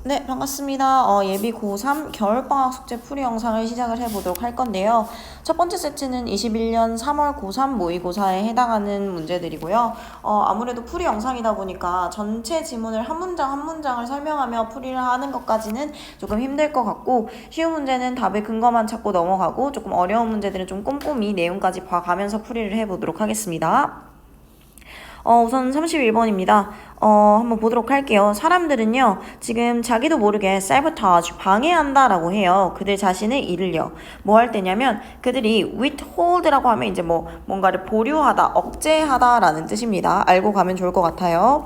네, 반갑습니다. 예비 고3 겨울방학 숙제 풀이 영상을 시작을 해보도록 할 건데요. 첫 번째 세트는 21년 3월 고3 모의고사에 해당하는 문제들이고요. 아무래도 풀이 영상이다 보니까 전체 지문을 한 문장 한 문장을 설명하며 풀이를 하는 것까지는 조금 힘들 것 같고, 쉬운 문제는 답의 근거만 찾고 넘어가고, 조금 어려운 문제들은 좀 꼼꼼히 내용까지 봐가면서 풀이를 해보도록 하겠습니다. 우선 31번입니다. 한번 보도록 할게요. 사람들은요, 지금 자기도 모르게 sabotage, 방해한다라고 해요. 그들 자신의 일을요. 뭐 할 때냐면, 그들이 withhold라고 하면 이제 뭔가를 보류하다, 억제하다라는 뜻입니다. 알고 가면 좋을 것 같아요.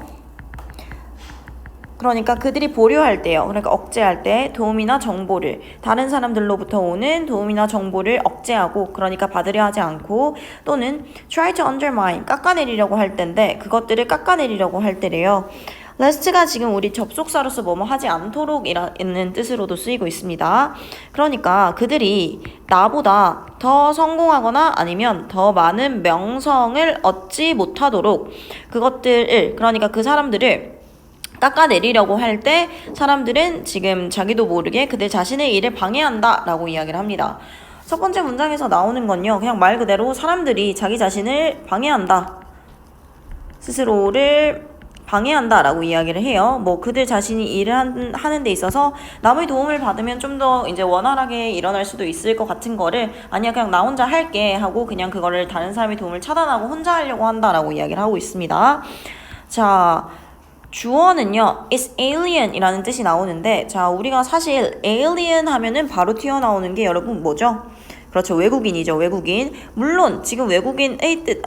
그러니까 그들이 보류할 때요. 그러니까 억제할 때 도움이나 정보를, 다른 사람들로부터 오는 도움이나 정보를 억제하고, 그러니까 받으려 하지 않고, 또는 try to undermine, 깎아내리려고 할 때인데 그것들을 깎아내리려고 할 때래요. lest가 지금 우리 접속사로서 뭐뭐 하지 않도록 이라는 뜻으로도 쓰이고 있습니다. 그러니까 그들이 나보다 더 성공하거나 아니면 더 많은 명성을 얻지 못하도록 그것들을, 그러니까 그 사람들을 깎아내리려고 할 때 사람들은 지금 자기도 모르게 그들 자신의 일을 방해한다 라고 이야기를 합니다. 첫 번째 문장에서 나오는 건요, 그냥 말 그대로 사람들이 자기 자신을 방해한다, 스스로를 방해한다 라고 이야기를 해요. 그들 자신이 일을 하는 데 있어서 남의 도움을 받으면 좀 더 이제 원활하게 일어날 수도 있을 것 같은 거를, 아니야 그냥 나 혼자 할게 하고 그냥 그거를 다른 사람의 도움을 차단하고 혼자 하려고 한다 라고 이야기를 하고 있습니다. 자, 주어는요, is alien 이라는 뜻이 나오는데, 자, 우리가 사실 alien 하면은 바로 튀어나오는 게 여러분 뭐죠? 그렇죠, 외국인이죠, 외국인. 물론 지금 외국인의 뜻,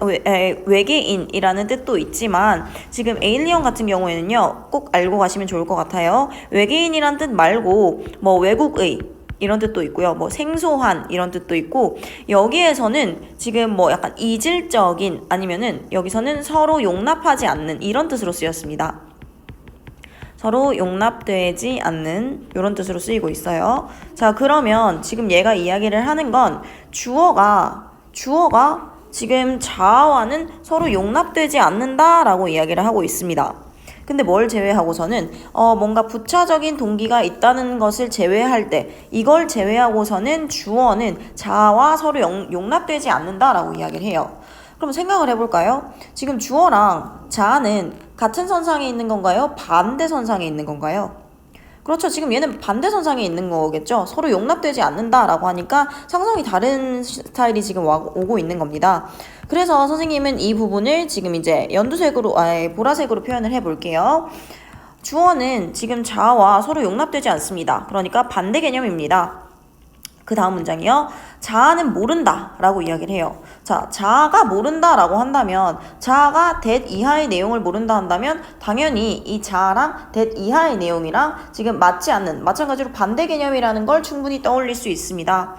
외계인이라는 뜻도 있지만, 지금 alien 같은 경우에는요, 꼭 알고 가시면 좋을 것 같아요. 외계인이란 뜻 말고 외국의 이런 뜻도 있고요. 생소한 이런 뜻도 있고, 여기에서는 지금 약간 이질적인, 아니면은 여기서는 서로 용납하지 않는 이런 뜻으로 쓰였습니다. 서로 용납되지 않는 이런 뜻으로 쓰이고 있어요. 자, 그러면 지금 얘가 이야기를 하는 건 주어가 지금 자아와는 서로 용납되지 않는다라고 이야기를 하고 있습니다. 근데 뭘 제외하고서는 뭔가 부차적인 동기가 있다는 것을 제외할 때, 이걸 제외하고서는 주어는 자아와 서로 용납되지 않는다라고 이야기를 해요. 그럼 생각을 해볼까요? 지금 주어랑 자아는 같은 선상에 있는 건가요? 반대 선상에 있는 건가요? 그렇죠. 지금 얘는 반대 선상에 있는 거겠죠. 서로 용납되지 않는다라고 하니까 상성이 다른 스타일이 지금 오고 있는 겁니다. 그래서 선생님은 이 부분을 지금 이제 보라색으로 표현을 해볼게요. 주어는 지금 자아와 서로 용납되지 않습니다. 그러니까 반대 개념입니다. 그 다음 문장이요. 자아는 모른다 라고 이야기를 해요. 자, 자아가 모른다 라고 한다면, 자아가 that 이하의 내용을 모른다 한다면 당연히 이 자아랑 that 이하의 내용이랑 지금 맞지 않는, 마찬가지로 반대 개념이라는 걸 충분히 떠올릴 수 있습니다.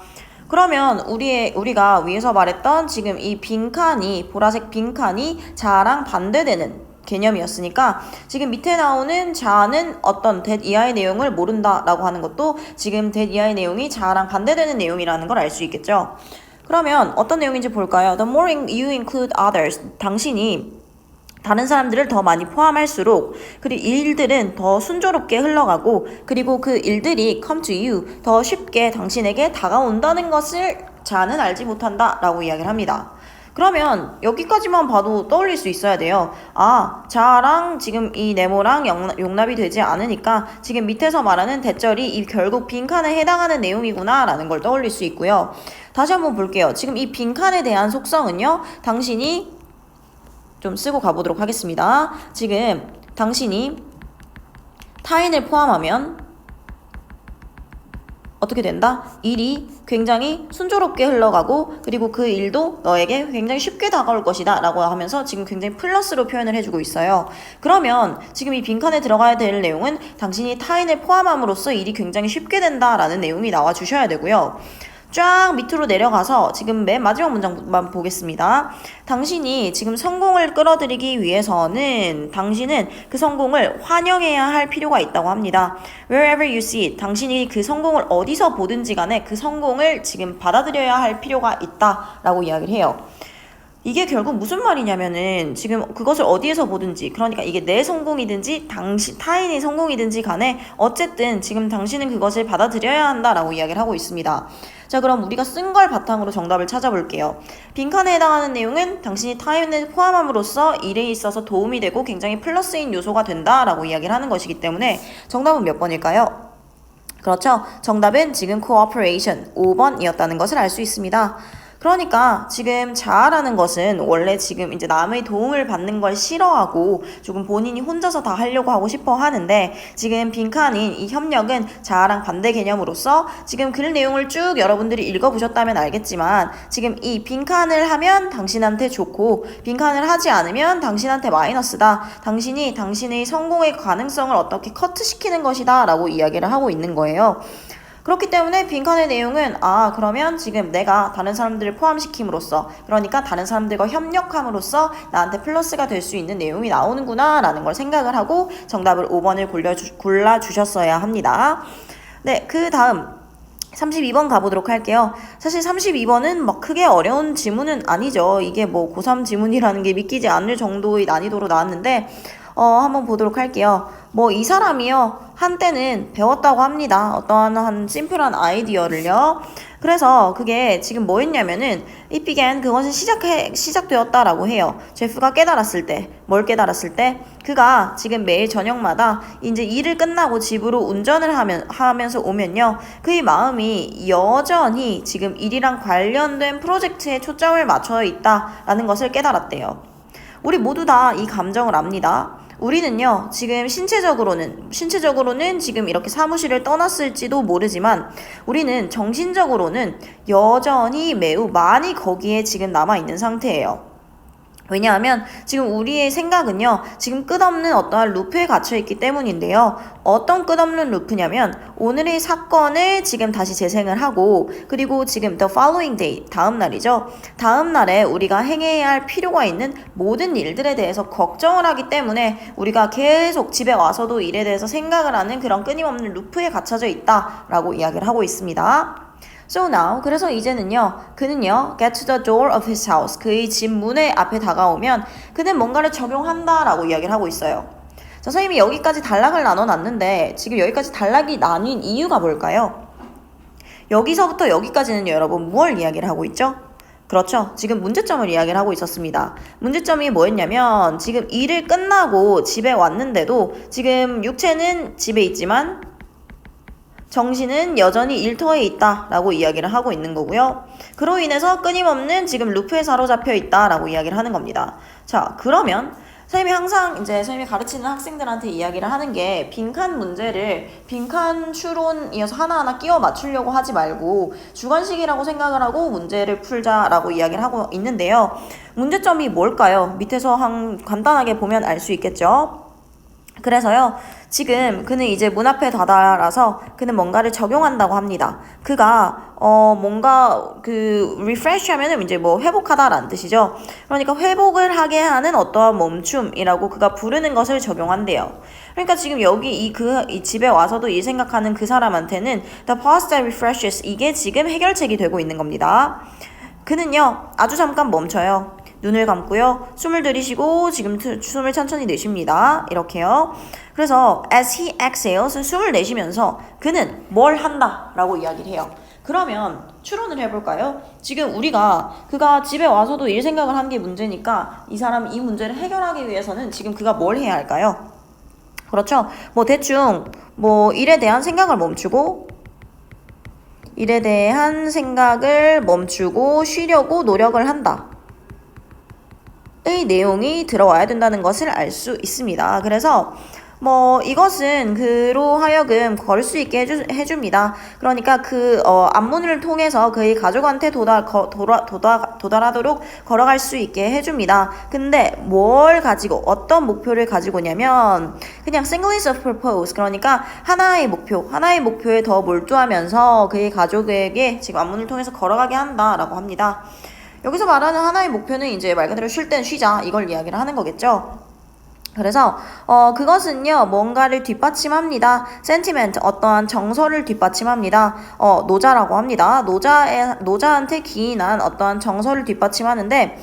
그러면 우리가 위에서 말했던 지금 이 빈칸이, 보라색 빈칸이 자아랑 반대되는 개념이었으니까, 지금 밑에 나오는 자아는 어떤 that 이하의 내용을 모른다 라고 하는 것도 지금 that 이하의 내용이 자아랑 반대되는 내용이라는 걸 알 수 있겠죠. 그러면 어떤 내용인지 볼까요? The more you include others, 당신이 다른 사람들을 더 많이 포함할수록 그리고 일들은 더 순조롭게 흘러가고, 그리고 그 일들이 come to you, 더 쉽게 당신에게 다가온다는 것을 자아는 알지 못한다 라고 이야기를 합니다. 그러면 여기까지만 봐도 떠올릴 수 있어야 돼요. 아, 자아랑 지금 이 네모랑 용납이 되지 않으니까 지금 밑에서 말하는 대절이 이 결국 빈칸에 해당하는 내용이구나 라는 걸 떠올릴 수 있고요. 다시 한번 볼게요. 지금 이 빈칸에 대한 속성은요, 당신이 좀 쓰고 가보도록 하겠습니다. 지금 당신이 타인을 포함하면 어떻게 된다? 일이 굉장히 순조롭게 흘러가고, 그리고 그 일도 너에게 굉장히 쉽게 다가올 것이다 라고 하면서 지금 굉장히 플러스로 표현을 해주고 있어요. 그러면 지금 이 빈칸에 들어가야 될 내용은 당신이 타인을 포함함으로써 일이 굉장히 쉽게 된다라는 내용이 나와 주셔야 되고요. 쫙 밑으로 내려가서 지금 맨 마지막 문장만 보겠습니다. 당신이 지금 성공을 끌어들이기 위해서는 당신은 그 성공을 환영해야 할 필요가 있다고 합니다. Wherever you see it, 당신이 그 성공을 어디서 보든지 간에 그 성공을 지금 받아들여야 할 필요가 있다라고 이야기를 해요. 이게 결국 무슨 말이냐면은 지금 그것을 어디에서 보든지 그러니까 이게 내 성공이든지 당신 타인의 성공이든지 간에 어쨌든 지금 당신은 그것을 받아들여야 한다라고 이야기를 하고 있습니다. 자, 그럼 우리가 쓴 걸 바탕으로 정답을 찾아볼게요. 빈칸에 해당하는 내용은 당신이 타인을 포함함으로써 일에 있어서 도움이 되고 굉장히 플러스인 요소가 된다라고 이야기를 하는 것이기 때문에 정답은 몇 번일까요? 그렇죠. 정답은 지금 cooperation 5번이었다는 것을 알 수 있습니다. 그러니까 지금 자아라는 것은 원래 지금 이제 남의 도움을 받는 걸 싫어하고 조금 본인이 혼자서 다 하려고 하고 싶어 하는데 지금 빈칸인 이 협력은 자아랑 반대 개념으로서 지금 글 내용을 쭉 여러분들이 읽어보셨다면 알겠지만 지금 이 빈칸을 하면 당신한테 좋고 빈칸을 하지 않으면 당신한테 마이너스다. 당신이 당신의 성공의 가능성을 어떻게 커트시키는 것이다 라고 이야기를 하고 있는 거예요. 그렇기 때문에 빈칸의 내용은 그러면 지금 내가 다른 사람들을 포함시킴으로써 그러니까 다른 사람들과 협력함으로써 나한테 플러스가 될 수 있는 내용이 나오는구나 라는 걸 생각을 하고 정답을 5번을 골라주셨어야 합니다. 네, 그 다음 32번 가보도록 할게요. 사실 32번은 막 크게 어려운 지문은 아니죠. 이게 뭐 고3 지문이라는 게 믿기지 않을 정도의 난이도로 나왔는데 한번 보도록 할게요. 뭐 이 사람이요 한때는 배웠다고 합니다. 어떠한 한 심플한 아이디어를요. 그래서 그게 지금 뭐였냐면은 it began 그것은 시작되었다라고 해요. 제프가 깨달았을 때 뭘 깨달았을 때 그가 지금 매일 저녁마다 이제 일을 끝나고 집으로 운전을 하면서 오면요 그의 마음이 여전히 지금 일이랑 관련된 프로젝트에 초점을 맞춰 있다라는 것을 깨달았대요. 우리 모두 다 이 감정을 압니다. 우리는요, 지금 신체적으로는 지금 이렇게 사무실을 떠났을지도 모르지만, 우리는 정신적으로는 여전히 매우 많이 거기에 지금 남아있는 상태예요. 왜냐하면 지금 우리의 생각은요 지금 끝없는 어떠한 루프에 갇혀있기 때문인데요. 어떤 끝없는 루프냐면 오늘의 사건을 지금 다시 재생을 하고 그리고 지금 the following day 다음 날이죠. 다음 날에 우리가 행해야 할 필요가 있는 모든 일들에 대해서 걱정을 하기 때문에 우리가 계속 집에 와서도 일에 대해서 생각을 하는 그런 끊임없는 루프에 갇혀져 있다라고 이야기를 하고 있습니다. So now, 그래서 이제는요, 그는요, get to the door of his house, 그의 집 문의 앞에 다가오면 그는 뭔가를 적용한다라고 이야기를 하고 있어요. 자, 선생님이 여기까지 단락을 나눠놨는데 지금 여기까지 단락이 나뉜 이유가 뭘까요? 여기서부터 여기까지는 여러분 무엇을 이야기를 하고 있죠? 그렇죠. 지금 문제점을 이야기를 하고 있었습니다. 문제점이 뭐였냐면 지금 일을 끝나고 집에 왔는데도 지금 육체는 집에 있지만 정신은 여전히 일터에 있다라고 이야기를 하고 있는 거고요. 그로 인해서 끊임없는 지금 루프에 사로잡혀 있다라고 이야기를 하는 겁니다. 자, 그러면 선생님이 항상 이제 선생님이 가르치는 학생들한테 이야기를 하는 게 빈칸 문제를 빈칸 추론이어서 하나하나 끼워 맞추려고 하지 말고 주관식이라고 생각을 하고 문제를 풀자라고 이야기를 하고 있는데요. 문제점이 뭘까요? 밑에서 간단하게 보면 알 수 있겠죠. 그래서요, 지금 그는 이제 문 앞에 다다라서 그는 뭔가를 적용한다고 합니다. 그가 뭔가 refresh 하면은 이제 뭐 회복하다라는 뜻이죠. 그러니까 회복을 하게 하는 어떠한 멈춤이라고 그가 부르는 것을 적용한대요. 그러니까 지금 여기 이 집에 와서도 이 생각하는 그 사람한테는 the pause that refreshes 이게 지금 해결책이 되고 있는 겁니다. 그는요, 아주 잠깐 멈춰요. 눈을 감고요. 숨을 들이쉬고 지금 숨을 천천히 내쉽니다. 이렇게요. 그래서 as he exhales 숨을 내쉬면서 그는 뭘 한다 라고 이야기를 해요. 그러면 추론을 해볼까요? 지금 그가 집에 와서도 일 생각을 한 게 문제니까 이 사람 이 문제를 해결하기 위해서는 지금 그가 뭘 해야 할까요? 그렇죠. 뭐 대충 뭐 일에 대한 생각을 멈추고 쉬려고 노력을 한다. 의 내용이 들어와야 된다는 것을 알 수 있습니다. 그래서 뭐 이것은 그로 하여금 걸을 수 있게 해줍니다. 그러니까 앞문을 통해서 그의 가족한테 도달하도록 걸어갈 수 있게 해줍니다. 근데 어떤 목표를 가지고냐면 그냥 singleness of purpose 그러니까 하나의 목표에 더 몰두하면서 그의 가족에게 지금 앞문을 통해서 걸어가게 한다라고 합니다. 여기서 말하는 하나의 목표는 이제 말 그대로 쉴 땐 쉬자 이걸 이야기를 하는 거겠죠. 그래서 그것은요 뭔가를 뒷받침합니다. sentiment 어떠한 정서를 뒷받침합니다. 노자라고 합니다. 노자한테 기인한 어떠한 정서를 뒷받침하는데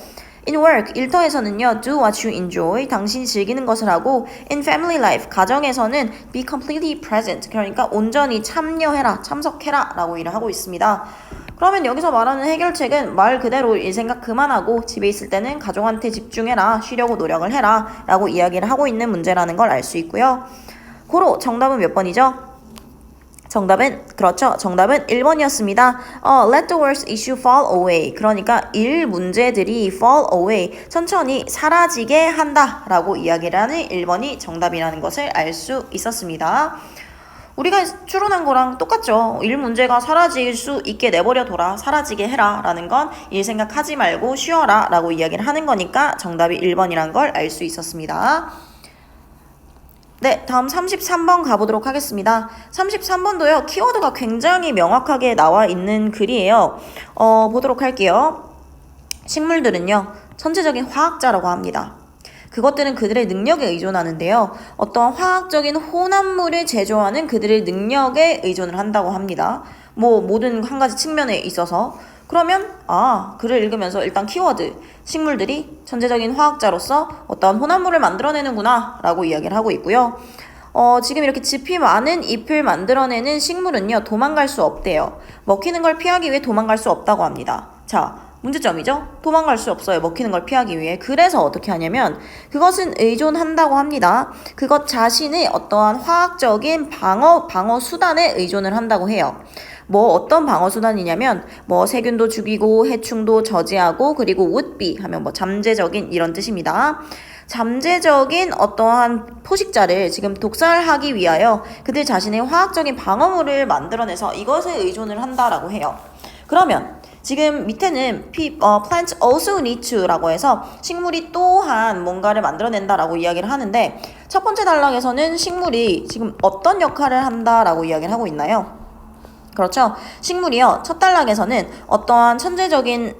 In work, 일터에서는요, do what you enjoy, 당신이 즐기는 것을 하고, in family life, 가정에서는 be completely present, 그러니까 온전히 참여해라, 참석해라 라고 일을 하고 있습니다. 그러면 여기서 말하는 해결책은 말 그대로 일 생각 그만하고 집에 있을 때는 가족한테 집중해라, 쉬려고 노력을 해라 라고 이야기를 하고 있는 문제라는 걸 알 수 있고요. 고로 정답은 몇 번이죠? 정답은 1번이었습니다. Let the worst issue fall away. 그러니까 일 문제들이 fall away, 천천히 사라지게 한다 라고 이야기를 하는 1번이 정답이라는 것을 알 수 있었습니다. 우리가 추론한 거랑 똑같죠. 일 문제가 사라질 수 있게 내버려둬라, 사라지게 해라 라는 건 일 생각하지 말고 쉬어라 라고 이야기를 하는 거니까 정답이 1번이란 걸 알 수 있었습니다. 네, 다음 33번 가보도록 하겠습니다. 33번도요, 키워드가 굉장히 명확하게 나와 있는 글이에요. 보도록 할게요. 식물들은요, 천재적인 화학자라고 합니다. 그것들은 그들의 능력에 의존하는데요. 어떠한 화학적인 혼합물을 제조하는 그들의 능력에 의존을 한다고 합니다. 모든 한 가지 측면에 있어서. 그러면 글을 읽으면서 일단 키워드, 식물들이 천재적인 화학자로서 어떠한 혼합물을 만들어내는구나 라고 이야기를 하고 있고요. 지금 이렇게 즙이 많은 잎을 만들어내는 식물은요, 도망갈 수 없대요. 먹히는 걸 피하기 위해 도망갈 수 없다고 합니다. 자, 문제점이죠? 도망갈 수 없어요. 먹히는 걸 피하기 위해. 그래서 어떻게 하냐면 그것은 의존한다고 합니다. 그것 자신의 어떠한 화학적인 방어 수단에 의존을 한다고 해요. 어떤 방어 수단이냐면 세균도 죽이고 해충도 저지하고 그리고 would be 하면 잠재적인 이런 뜻입니다. 잠재적인 어떠한 포식자를 지금 독살하기 위하여 그들 자신의 화학적인 방어물을 만들어내서 이것에 의존을 한다라고 해요. 그러면 지금 밑에는 plants also need to라고 해서 식물이 또한 뭔가를 만들어낸다라고 이야기를 하는데 첫 번째 단락에서는 식물이 지금 어떤 역할을 한다라고 이야기를 하고 있나요? 그렇죠. 식물이요. 첫 단락에서는 어떠한 천재적인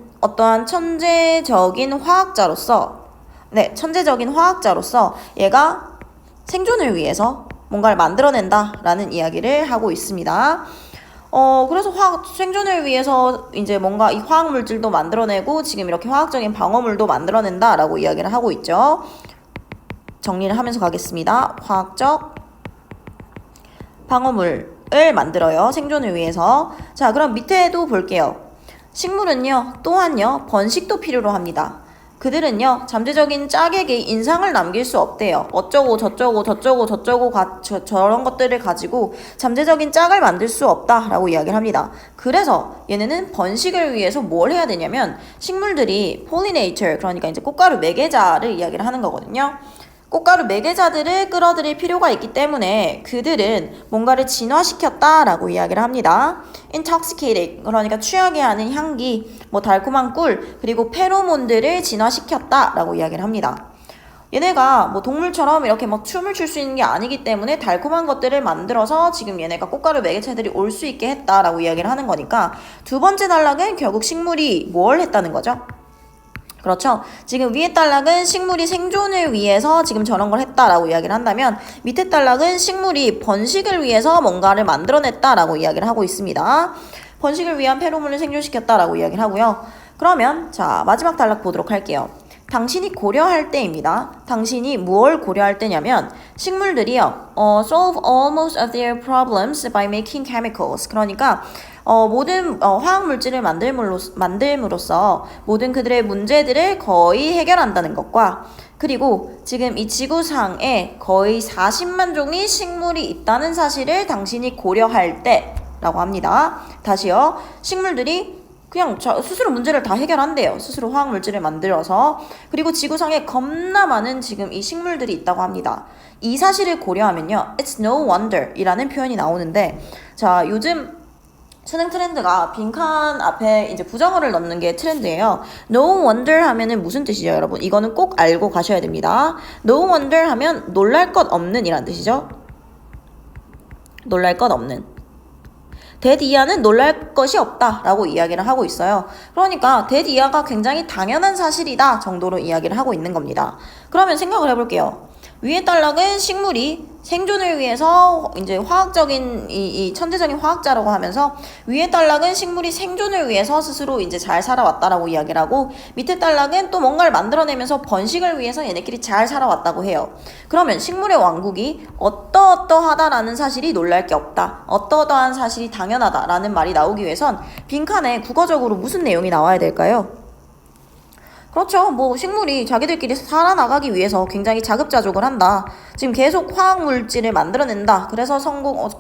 화학자로서 얘가 생존을 위해서 뭔가를 만들어낸다라는 이야기를 하고 있습니다. 그래서 생존을 위해서 이제 뭔가 이 화학물질도 만들어내고 지금 이렇게 화학적인 방어물도 만들어낸다라고 이야기를 하고 있죠. 정리를 하면서 가겠습니다. 화학적 방어물을 만들어요. 생존을 위해서. 자, 그럼 밑에도 볼게요. 식물은요, 또한요, 번식도 필요로 합니다. 그들은요, 잠재적인 짝에게 인상을 남길 수 없대요. 어쩌고 저쩌고 저런 것들을 가지고 잠재적인 짝을 만들 수 없다라고 이야기를 합니다. 그래서 얘네는 번식을 위해서 뭘 해야 되냐면 식물들이 pollinator, 그러니까 이제 꽃가루 매개자를 이야기를 하는 거거든요. 꽃가루 매개자들을 끌어들일 필요가 있기 때문에 그들은 뭔가를 진화시켰다라고 이야기를 합니다. intoxicated, 그러니까 취하게 하는 향기, 달콤한 꿀, 그리고 페로몬들을 진화시켰다라고 이야기를 합니다. 얘네가 동물처럼 이렇게 춤을 출 수 있는 게 아니기 때문에 달콤한 것들을 만들어서 지금 얘네가 꽃가루 매개체들이 올 수 있게 했다라고 이야기를 하는 거니까 두 번째 단락은 결국 식물이 뭘 했다는 거죠? 그렇죠. 지금 위에 단락은 식물이 생존을 위해서 지금 저런 걸 했다라고 이야기를 한다면 밑에 단락은 식물이 번식을 위해서 뭔가를 만들어냈다라고 이야기를 하고 있습니다. 번식을 위한 페로몬을 생존시켰다라고 이야기를 하고요. 그러면 자, 마지막 단락 보도록 할게요. 당신이 고려할 때입니다. 당신이 무엇을 고려할 때냐면 식물들이요, solve almost of their problems by making chemicals. 그러니까 모든 화학 물질을 만들므로써 모든 그들의 문제들을 거의 해결한다는 것과 그리고 지금 이 지구상에 거의 40만 종의 식물이 있다는 사실을 당신이 고려할 때라고 합니다. 다시요. 식물들이 그냥 스스로 문제를 다 해결한대요. 스스로 화학물질을 만들어서. 그리고 지구상에 겁나 많은 지금 이 식물들이 있다고 합니다. 이 사실을 고려하면요, It's no wonder 이라는 표현이 나오는데, 자, 요즘 수능 트렌드가 빈칸 앞에 이제 부정어를 넣는 게 트렌드예요. No wonder 하면은 무슨 뜻이죠, 여러분? 이거는 꼭 알고 가셔야 됩니다. No wonder 하면 놀랄 것 없는 이란 뜻이죠. 놀랄 것 없는. 대디아는 놀랄 것이 없다라고 이야기를 하고 있어요. 그러니까 대디아가 굉장히 당연한 사실이다 정도로 이야기를 하고 있는 겁니다. 그러면 생각을 해볼게요. 위에 단락은 식물이 생존을 위해서 이제 화학적인 이 천재적인 화학자라고 하면서 위에 단락은 식물이 생존을 위해서 스스로 이제 잘 살아왔다라고 이야기를 하고 밑에 단락은 또 뭔가를 만들어내면서 번식을 위해서 얘네끼리 잘 살아왔다고 해요. 그러면 식물의 왕국이 어떠어떠하다라는 사실이 놀랄 게 없다. 어떠어떠한 사실이 당연하다라는 말이 나오기 위해선 빈칸에 국어적으로 무슨 내용이 나와야 될까요? 그렇죠. 뭐 식물이 자기들끼리 살아나가기 위해서 굉장히 자급자족을 한다. 지금 계속 화학물질을 만들어낸다. 그래서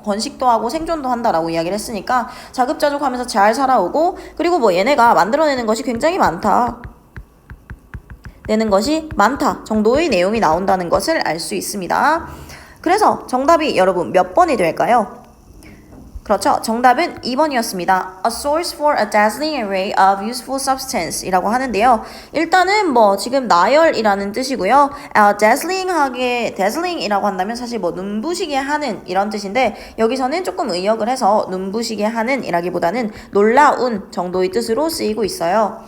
번식도 하고 생존도 한다라고 이야기를 했으니까 자급자족하면서 잘 살아오고 그리고 뭐 얘네가 만들어내는 것이 굉장히 많다. 내는 것이 많다 정도의 내용이 나온다는 것을 알 수 있습니다. 그래서 정답이 여러분 몇 번이 될까요? 그렇죠. 정답은 2번이었습니다. A source for a dazzling array of useful substance 이라고 하는데요. 일단은 뭐 지금 나열이라는 뜻이고요. dazzling이라고 한다면 사실 뭐 눈부시게 하는 이런 뜻인데 여기서는 조금 의역을 해서 눈부시게 하는 이라기보다는 놀라운 정도의 뜻으로 쓰이고 있어요.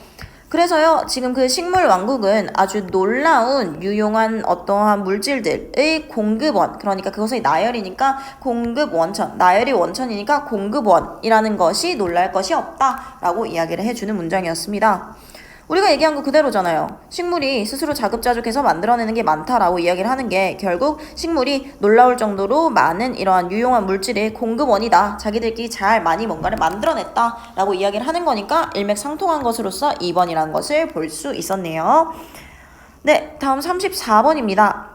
그래서요, 지금 그 식물 왕국은 아주 놀라운 유용한 어떠한 물질들의 공급원, 그러니까 그것의 나열이니까 공급 원천, 나열이 원천이니까 공급원이라는 것이 놀랄 것이 없다라고 이야기를 해주는 문장이었습니다. 우리가 얘기한 거 그대로잖아요. 식물이 스스로 자급자족해서 만들어내는 게 많다라고 이야기를 하는 게 결국 식물이 놀라울 정도로 많은 이러한 유용한 물질의 공급원이다. 자기들끼리 잘 많이 뭔가를 만들어냈다라고 이야기를 하는 거니까 일맥상통한 것으로서 2번이라는 것을 볼 수 있었네요. 네, 다음 34번입니다.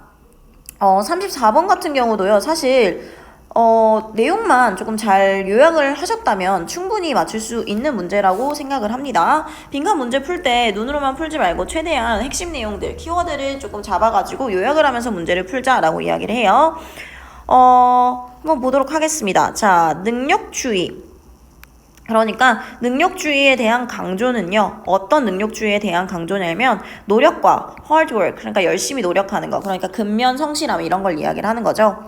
34번 같은 경우도요. 사실 내용만 조금 잘 요약을 하셨다면 충분히 맞출 수 있는 문제라고 생각을 합니다. 빈칸 문제 풀 때 눈으로만 풀지 말고 최대한 핵심 내용들, 키워드를 조금 잡아가지고 요약을 하면서 문제를 풀자라고 이야기를 해요. 한번 보도록 하겠습니다. 자, 능력주의. 그러니까 능력주의에 대한 강조는요. 어떤 능력주의에 대한 강조냐면 노력과 hard work, 그러니까 열심히 노력하는 거, 그러니까 근면, 성실함 이런 걸 이야기를 하는 거죠.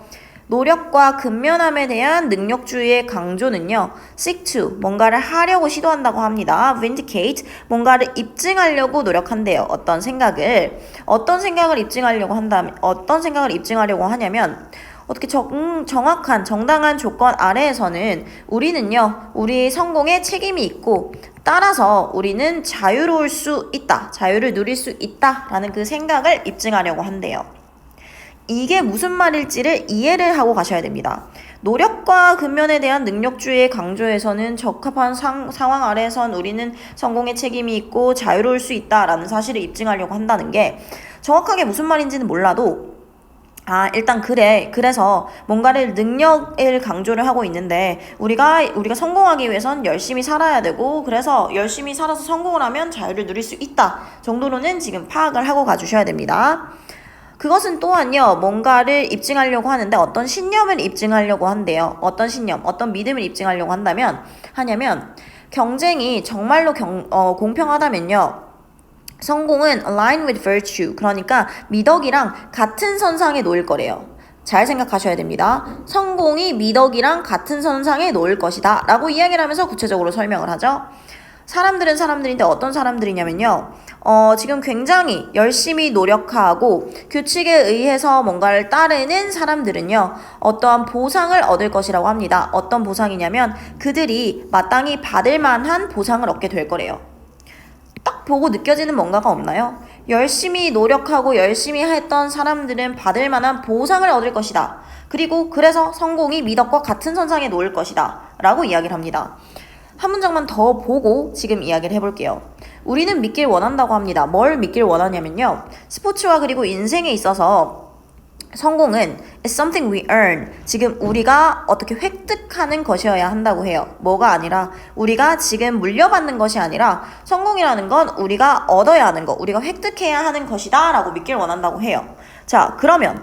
노력과 근면함에 대한 능력주의의 강조는요. seek to, 뭔가를 하려고 시도한다고 합니다. vindicate, 뭔가를 입증하려고 노력한대요. 어떤 생각을 입증하려고 하냐면 어떻게 정확한 정당한 조건 아래에서는 우리는요. 우리 성공에 책임이 있고 따라서 우리는 자유로울 수 있다. 자유를 누릴 수 있다라는 그 생각을 입증하려고 한대요. 이게 무슨 말일지를 이해를 하고 가셔야 됩니다. 노력과 근면에 대한 능력주의의 강조에서는 적합한 상황 아래에선 우리는 성공의 책임이 있고 자유로울 수 있다라는 사실을 입증하려고 한다는 게 정확하게 무슨 말인지는 몰라도 일단 그래서 뭔가를 능력을 강조를 하고 있는데 우리가 성공하기 위해선 열심히 살아야 되고 그래서 열심히 살아서 성공을 하면 자유를 누릴 수 있다 정도로는 지금 파악을 하고 가주셔야 됩니다. 그것은 또한요, 뭔가를 입증하려고 하는데 어떤 신념을 입증하려고 한대요. 어떤 신념, 어떤 믿음을 입증하려고 하냐면 경쟁이 정말로 공평하다면요. 성공은 align with virtue, 그러니까 미덕이랑 같은 선상에 놓일 거래요. 잘 생각하셔야 됩니다. 성공이 미덕이랑 같은 선상에 놓일 것이다 라고 이야기를 하면서 구체적으로 설명을 하죠. 사람들은 사람들인데 어떤 사람들이냐면요. 지금 굉장히 열심히 노력하고 규칙에 의해서 뭔가를 따르는 사람들은요. 어떠한 보상을 얻을 것이라고 합니다. 어떤 보상이냐면 그들이 마땅히 받을 만한 보상을 얻게 될 거래요. 딱 보고 느껴지는 뭔가가 없나요? 열심히 노력하고 열심히 했던 사람들은 받을 만한 보상을 얻을 것이다. 그리고 그래서 성공이 미덕과 같은 선상에 놓을 것이다. 라고 이야기를 합니다. 한 문장만 더 보고 지금 이야기를 해볼게요. 우리는 믿길 원한다고 합니다. 뭘 믿길 원하냐면요. 스포츠와 그리고 인생에 있어서 성공은 is something we earn. 지금 우리가 어떻게 획득하는 것이어야 한다고 해요. 뭐가 아니라 우리가 지금 물려받는 것이 아니라 성공이라는 건 우리가 얻어야 하는 거, 우리가 획득해야 하는 것이다 라고 믿길 원한다고 해요. 자, 그러면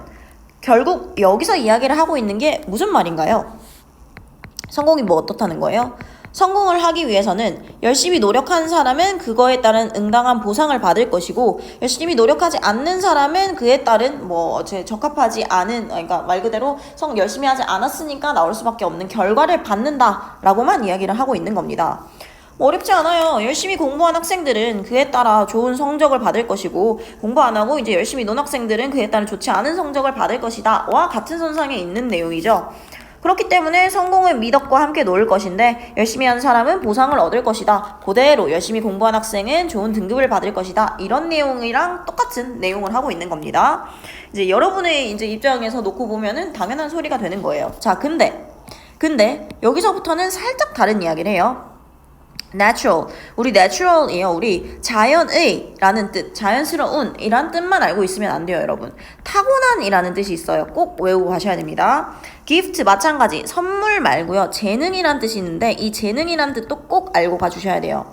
결국 여기서 이야기를 하고 있는 게 무슨 말인가요? 성공이 뭐 어떻다는 거예요? 성공을 하기 위해서는 열심히 노력한 사람은 그거에 따른 응당한 보상을 받을 것이고 열심히 노력하지 않는 사람은 그에 따른 적합하지 않은, 그러니까 말 그대로 열심히 하지 않았으니까 나올 수밖에 없는 결과를 받는다라고만 이야기를 하고 있는 겁니다. 뭐 어렵지 않아요. 열심히 공부한 학생들은 그에 따라 좋은 성적을 받을 것이고 공부 안 하고 이제 열심히 논 학생들은 그에 따라 좋지 않은 성적을 받을 것이다. 와 같은 선상에 있는 내용이죠. 그렇기 때문에 성공은 미덕과 함께 놓을 것인데 열심히 한 사람은 보상을 얻을 것이다. 그대로 열심히 공부한 학생은 좋은 등급을 받을 것이다. 이런 내용이랑 똑같은 내용을 하고 있는 겁니다. 이제 여러분의 이제 입장에서 놓고 보면은 당연한 소리가 되는 거예요. 자, 근데 여기서부터는 살짝 다른 이야기를 해요. natural. 우리 natural이요. 우리 자연의 라는 뜻, 자연스러운 이란 뜻만 알고 있으면 안 돼요, 여러분. 타고난 이라는 뜻이 있어요. 꼭 외우고 가셔야 됩니다. gift 마찬가지. 선물 말고요. 재능이란 뜻이 있는데 이 재능이란 뜻도 꼭 알고 가주셔야 돼요.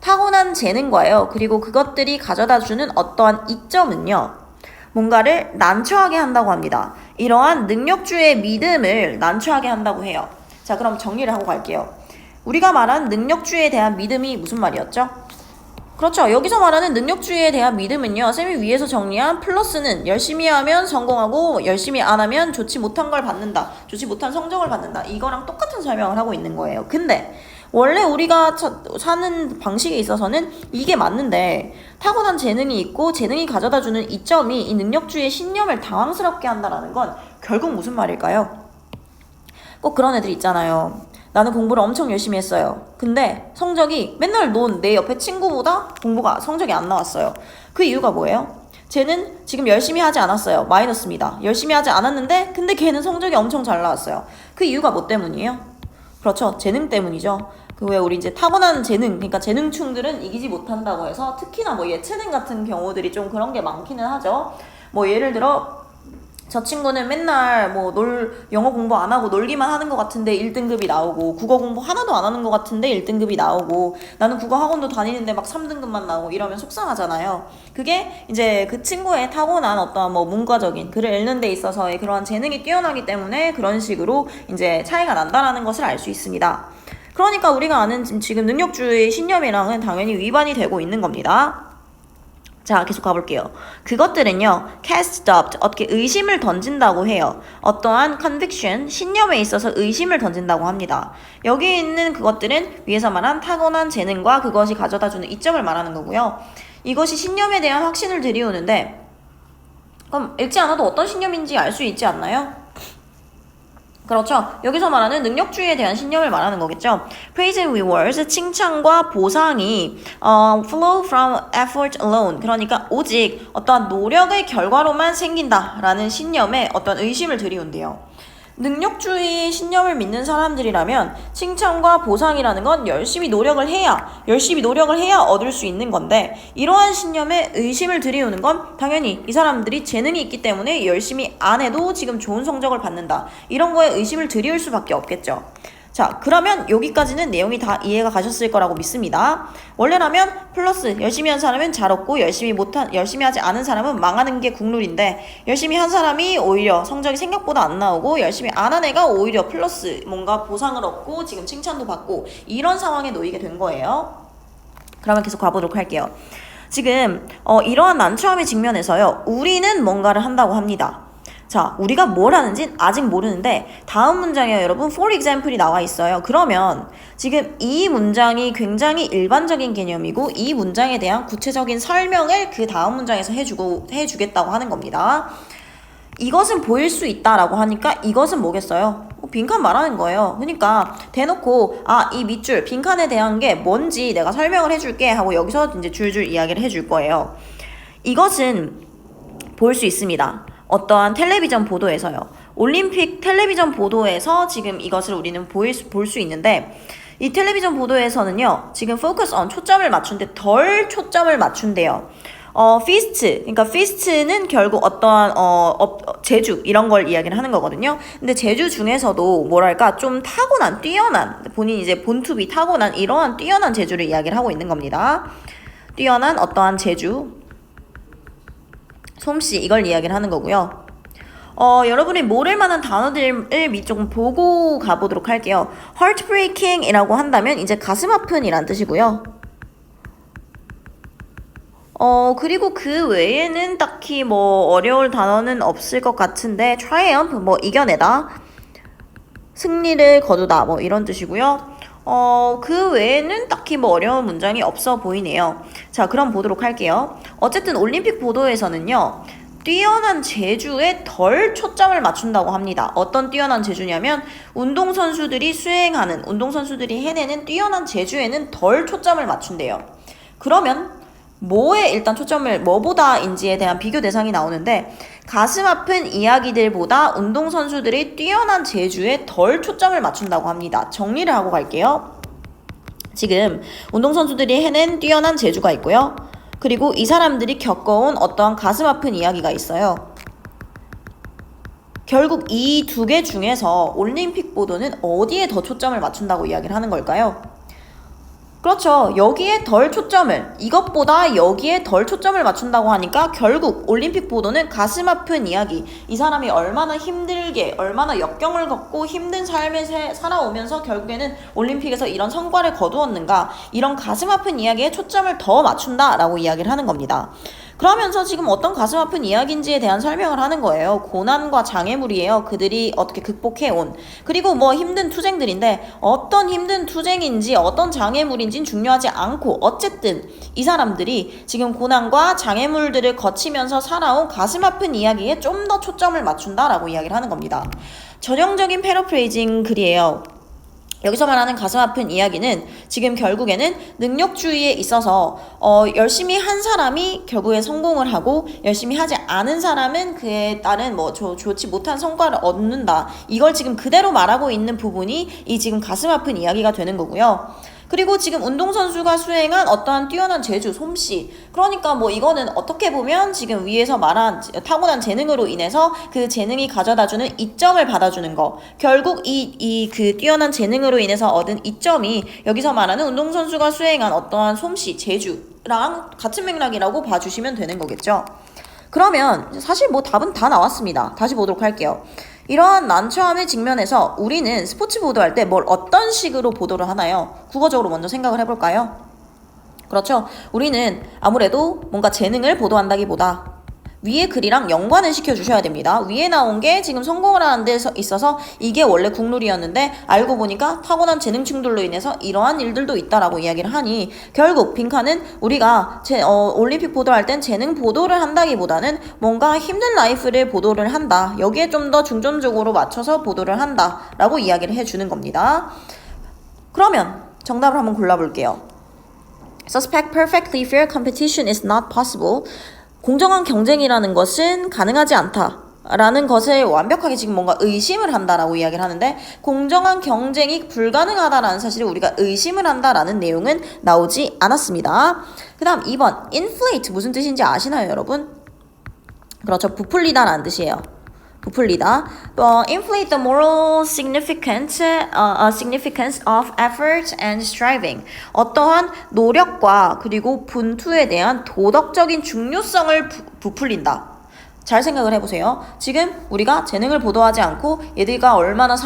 타고난 재능과요. 그리고 그것들이 가져다주는 어떠한 이점은요. 뭔가를 난처하게 한다고 합니다. 이러한 능력주의 믿음을 난처하게 한다고 해요. 자, 그럼 정리를 하고 갈게요. 우리가 말한 능력주의에 대한 믿음이 무슨 말이었죠? 그렇죠. 여기서 말하는 능력주의에 대한 믿음은요. 쌤이 위에서 정리한 플러스는 열심히 하면 성공하고 열심히 안 하면 좋지 못한 걸 받는다. 좋지 못한 성적을 받는다. 이거랑 똑같은 설명을 하고 있는 거예요. 근데 원래 우리가 사는 방식에 있어서는 이게 맞는데 타고난 재능이 있고 재능이 가져다주는 이점이 이 능력주의의 신념을 당황스럽게 한다는 건 결국 무슨 말일까요? 꼭 그런 애들 있잖아요. 나는 공부를 엄청 열심히 했어요. 근데 성적이 맨날 논 내 옆에 친구보다 공부가 성적이 안 나왔어요. 그 이유가 뭐예요? 쟤는 지금 열심히 하지 않았어요. 마이너스입니다. 열심히 하지 않았는데 근데 걔는 성적이 엄청 잘 나왔어요. 그 이유가 뭐 때문이에요? 그렇죠. 재능 때문이죠. 그 왜 우리 이제 타고난 재능, 그러니까 재능충들은 이기지 못한다고 해서 특히나 뭐 예체능 같은 경우들이 좀 그런 게 많기는 하죠. 뭐 예를 들어 저 친구는 맨날 뭐 영어 공부 안 하고 놀기만 하는 것 같은데 1등급이 나오고 국어 공부 하나도 안 하는 것 같은데 1등급이 나오고 나는 국어 학원도 다니는데 막 3등급만 나오고 이러면 속상하잖아요. 그게 이제 그 친구의 타고난 어떤 뭐 문과적인 글을 읽는 데 있어서의 그러한 재능이 뛰어나기 때문에 그런 식으로 이제 차이가 난다라는 것을 알 수 있습니다. 그러니까 우리가 아는 지금 능력주의 신념이랑은 당연히 위반이 되고 있는 겁니다. 자, 계속 가볼게요. 그것들은요, cast doubt, 어떻게 의심을 던진다고 해요. 어떠한 conviction, 신념에 있어서 의심을 던진다고 합니다. 여기 있는 그것들은 위에서 말한 타고난 재능과 그것이 가져다주는 이점을 말하는 거고요. 이것이 신념에 대한 확신을 들이우는데, 그럼 읽지 않아도 어떤 신념인지 알 수 있지 않나요? 그렇죠. 여기서 말하는 능력주의에 대한 신념을 말하는 거겠죠. Praise and rewards, 칭찬과 보상이 flow from effort alone. 그러니까 오직 어떠한 노력의 결과로만 생긴다라는 신념에 어떤 의심을 들이운대요. 능력주의 신념을 믿는 사람들이라면 칭찬과 보상이라는 건 열심히 노력을 해야 얻을 수 있는 건데 이러한 신념에 의심을 들이우는 건 당연히 이 사람들이 재능이 있기 때문에 열심히 안 해도 지금 좋은 성적을 받는다. 이런 거에 의심을 들이울 수밖에 없겠죠. 자, 그러면 여기까지는 내용이 다 이해가 가셨을 거라고 믿습니다. 원래라면 플러스 열심히 한 사람은 잘 얻고 열심히 하지 않은 사람은 망하는 게 국룰인데 열심히 한 사람이 오히려 성적이 생각보다 안 나오고 열심히 안 한 애가 오히려 플러스 뭔가 보상을 얻고 지금 칭찬도 받고 이런 상황에 놓이게 된 거예요. 그러면 계속 가보도록 할게요. 지금 이러한 난처함의 직면에서요. 우리는 뭔가를 한다고 합니다. 자, 우리가 뭘 하는지 아직 모르는데 다음 문장에 여러분 for example이 나와 있어요. 그러면 지금 이 문장이 굉장히 일반적인 개념이고 이 문장에 대한 구체적인 설명을 그 다음 문장에서 해주겠다고 하는 겁니다. 이것은 보일 수 있다라고 하니까 이것은 뭐겠어요? 빈칸 말하는 거예요. 그러니까 대놓고 이 밑줄 빈칸에 대한 게 뭔지 내가 설명을 해줄게 하고 여기서 이제 줄줄 이야기를 해줄 거예요. 이것은 볼 수 있습니다. 어떠한 텔레비전 보도에서요. 올림픽 텔레비전 보도에서 지금 이것을 우리는 볼 수 있는데 이 텔레비전 보도에서는요. 지금 focus on 초점을 맞춘데 덜 초점을 맞춘대요. feast, 그러니까 feast는 결국 어떠한 제주 이런 걸 이야기를 하는 거거든요. 근데 제주 중에서도 뭐랄까 좀 타고난 뛰어난 본인이 이제 본투비 타고난 이러한 뛰어난 제주를 이야기를 하고 있는 겁니다. 뛰어난 어떠한 제주 솜씨 이걸 이야기를 하는 거고요. 여러분이 모를 만한 단어들을 조금 보고 가보도록 할게요. heartbreaking 이라고 한다면 이제 가슴 아픈 이란 뜻이고요. 그리고 그 외에는 딱히 뭐 어려울 단어는 없을 것 같은데 triumph 뭐 이겨내다 승리를 거두다 뭐 이런 뜻이고요. 그 외에는 딱히 뭐 어려운 문장이 없어 보이네요. 자, 그럼 보도록 할게요. 어쨌든 올림픽 보도에서는요, 뛰어난 재주에 덜 초점을 맞춘다고 합니다. 어떤 뛰어난 재주냐면 운동선수들이 해내는 뛰어난 재주에는 덜 초점을 맞춘대요. 그러면 뭐에 일단 뭐보다인지에 대한 비교 대상이 나오는데 가슴 아픈 이야기들보다 운동선수들이 뛰어난 재주에 덜 초점을 맞춘다고 합니다. 정리를 하고 갈게요. 지금 운동선수들이 해낸 뛰어난 재주가 있고요. 그리고 이 사람들이 겪어온 어떠한 가슴 아픈 이야기가 있어요. 결국 이 두 개 중에서 올림픽 보도는 어디에 더 초점을 맞춘다고 이야기를 하는 걸까요? 그렇죠. 이것보다 여기에 덜 초점을 맞춘다고 하니까 결국 올림픽 보도는 가슴 아픈 이야기, 이 사람이 얼마나 힘들게, 얼마나 역경을 겪고 힘든 삶을 살아오면서 결국에는 올림픽에서 이런 성과를 거두었는가, 이런 가슴 아픈 이야기에 초점을 더 맞춘다라고 이야기를 하는 겁니다. 그러면서 지금 어떤 가슴 아픈 이야기인지에 대한 설명을 하는 거예요. 고난과 장애물이에요. 그들이 어떻게 극복해온. 그리고 뭐 힘든 투쟁들인데 어떤 힘든 투쟁인지 어떤 장애물인지는 중요하지 않고 어쨌든 이 사람들이 지금 고난과 장애물들을 거치면서 살아온 가슴 아픈 이야기에 좀 더 초점을 맞춘다라고 이야기를 하는 겁니다. 전형적인 패러프레이징 글이에요. 여기서 말하는 가슴 아픈 이야기는 지금 결국에는 능력주의에 있어서 열심히 한 사람이 결국에 성공을 하고 열심히 하지 않은 사람은 그에 따른 좋지 못한 성과를 얻는다. 이걸 지금 그대로 말하고 있는 부분이 이 지금 가슴 아픈 이야기가 되는 거고요. 그리고 지금 운동선수가 수행한 어떠한 뛰어난 재주, 솜씨. 그러니까 뭐 이거는 어떻게 보면 지금 위에서 말한 타고난 재능으로 인해서 그 재능이 가져다주는 이점을 받아주는 거. 결국 그 뛰어난 재능으로 인해서 얻은 이점이 여기서 말하는 운동선수가 수행한 어떠한 솜씨, 재주랑 같은 맥락이라고 봐주시면 되는 거겠죠. 그러면 사실 뭐 답은 다 나왔습니다. 다시 보도록 할게요. 이러한 난처함에 직면해서 우리는 스포츠 보도할 때 뭘 어떤 식으로 보도를 하나요? 국어적으로 먼저 생각을 해볼까요? 그렇죠. 우리는 아무래도 뭔가 재능을 보도한다기보다 위에 글이랑 연관을 시켜주셔야 됩니다. 위에 나온 게 지금 성공을 하는 데 있어서 이게 원래 국룰이었는데 알고 보니까 타고난 재능충돌로 인해서 이러한 일들도 있다라고 이야기를 하니 결국 빈칸은 우리가 올림픽 보도할 땐 재능 보도를 한다기보다는 뭔가 힘든 라이프를 보도를 한다. 여기에 좀 더 중점적으로 맞춰서 보도를 한다라고 이야기를 해주는 겁니다. 그러면 정답을 한번 골라볼게요. Suspect perfectly fair competition is not possible. 공정한 경쟁이라는 것은 가능하지 않다. 라는 것을 완벽하게 지금 뭔가 의심을 한다라고 이야기를 하는데 공정한 경쟁이 불가능하다라는 사실을 우리가 의심을 한다라는 내용은 나오지 않았습니다. 그 다음 2번 inflate 무슨 뜻인지 아시나요 여러분? 그렇죠. 부풀리다라는 뜻이에요. 부풀리다. Inflate the moral significance of effort and striving. 어떠한 노력과 그리고 분투에 대한 도덕적인 중요성을 부풀린다. 잘 생각을 해보세요. 지금 우리가 재능을 보도하지 않고 얘들가 얼마나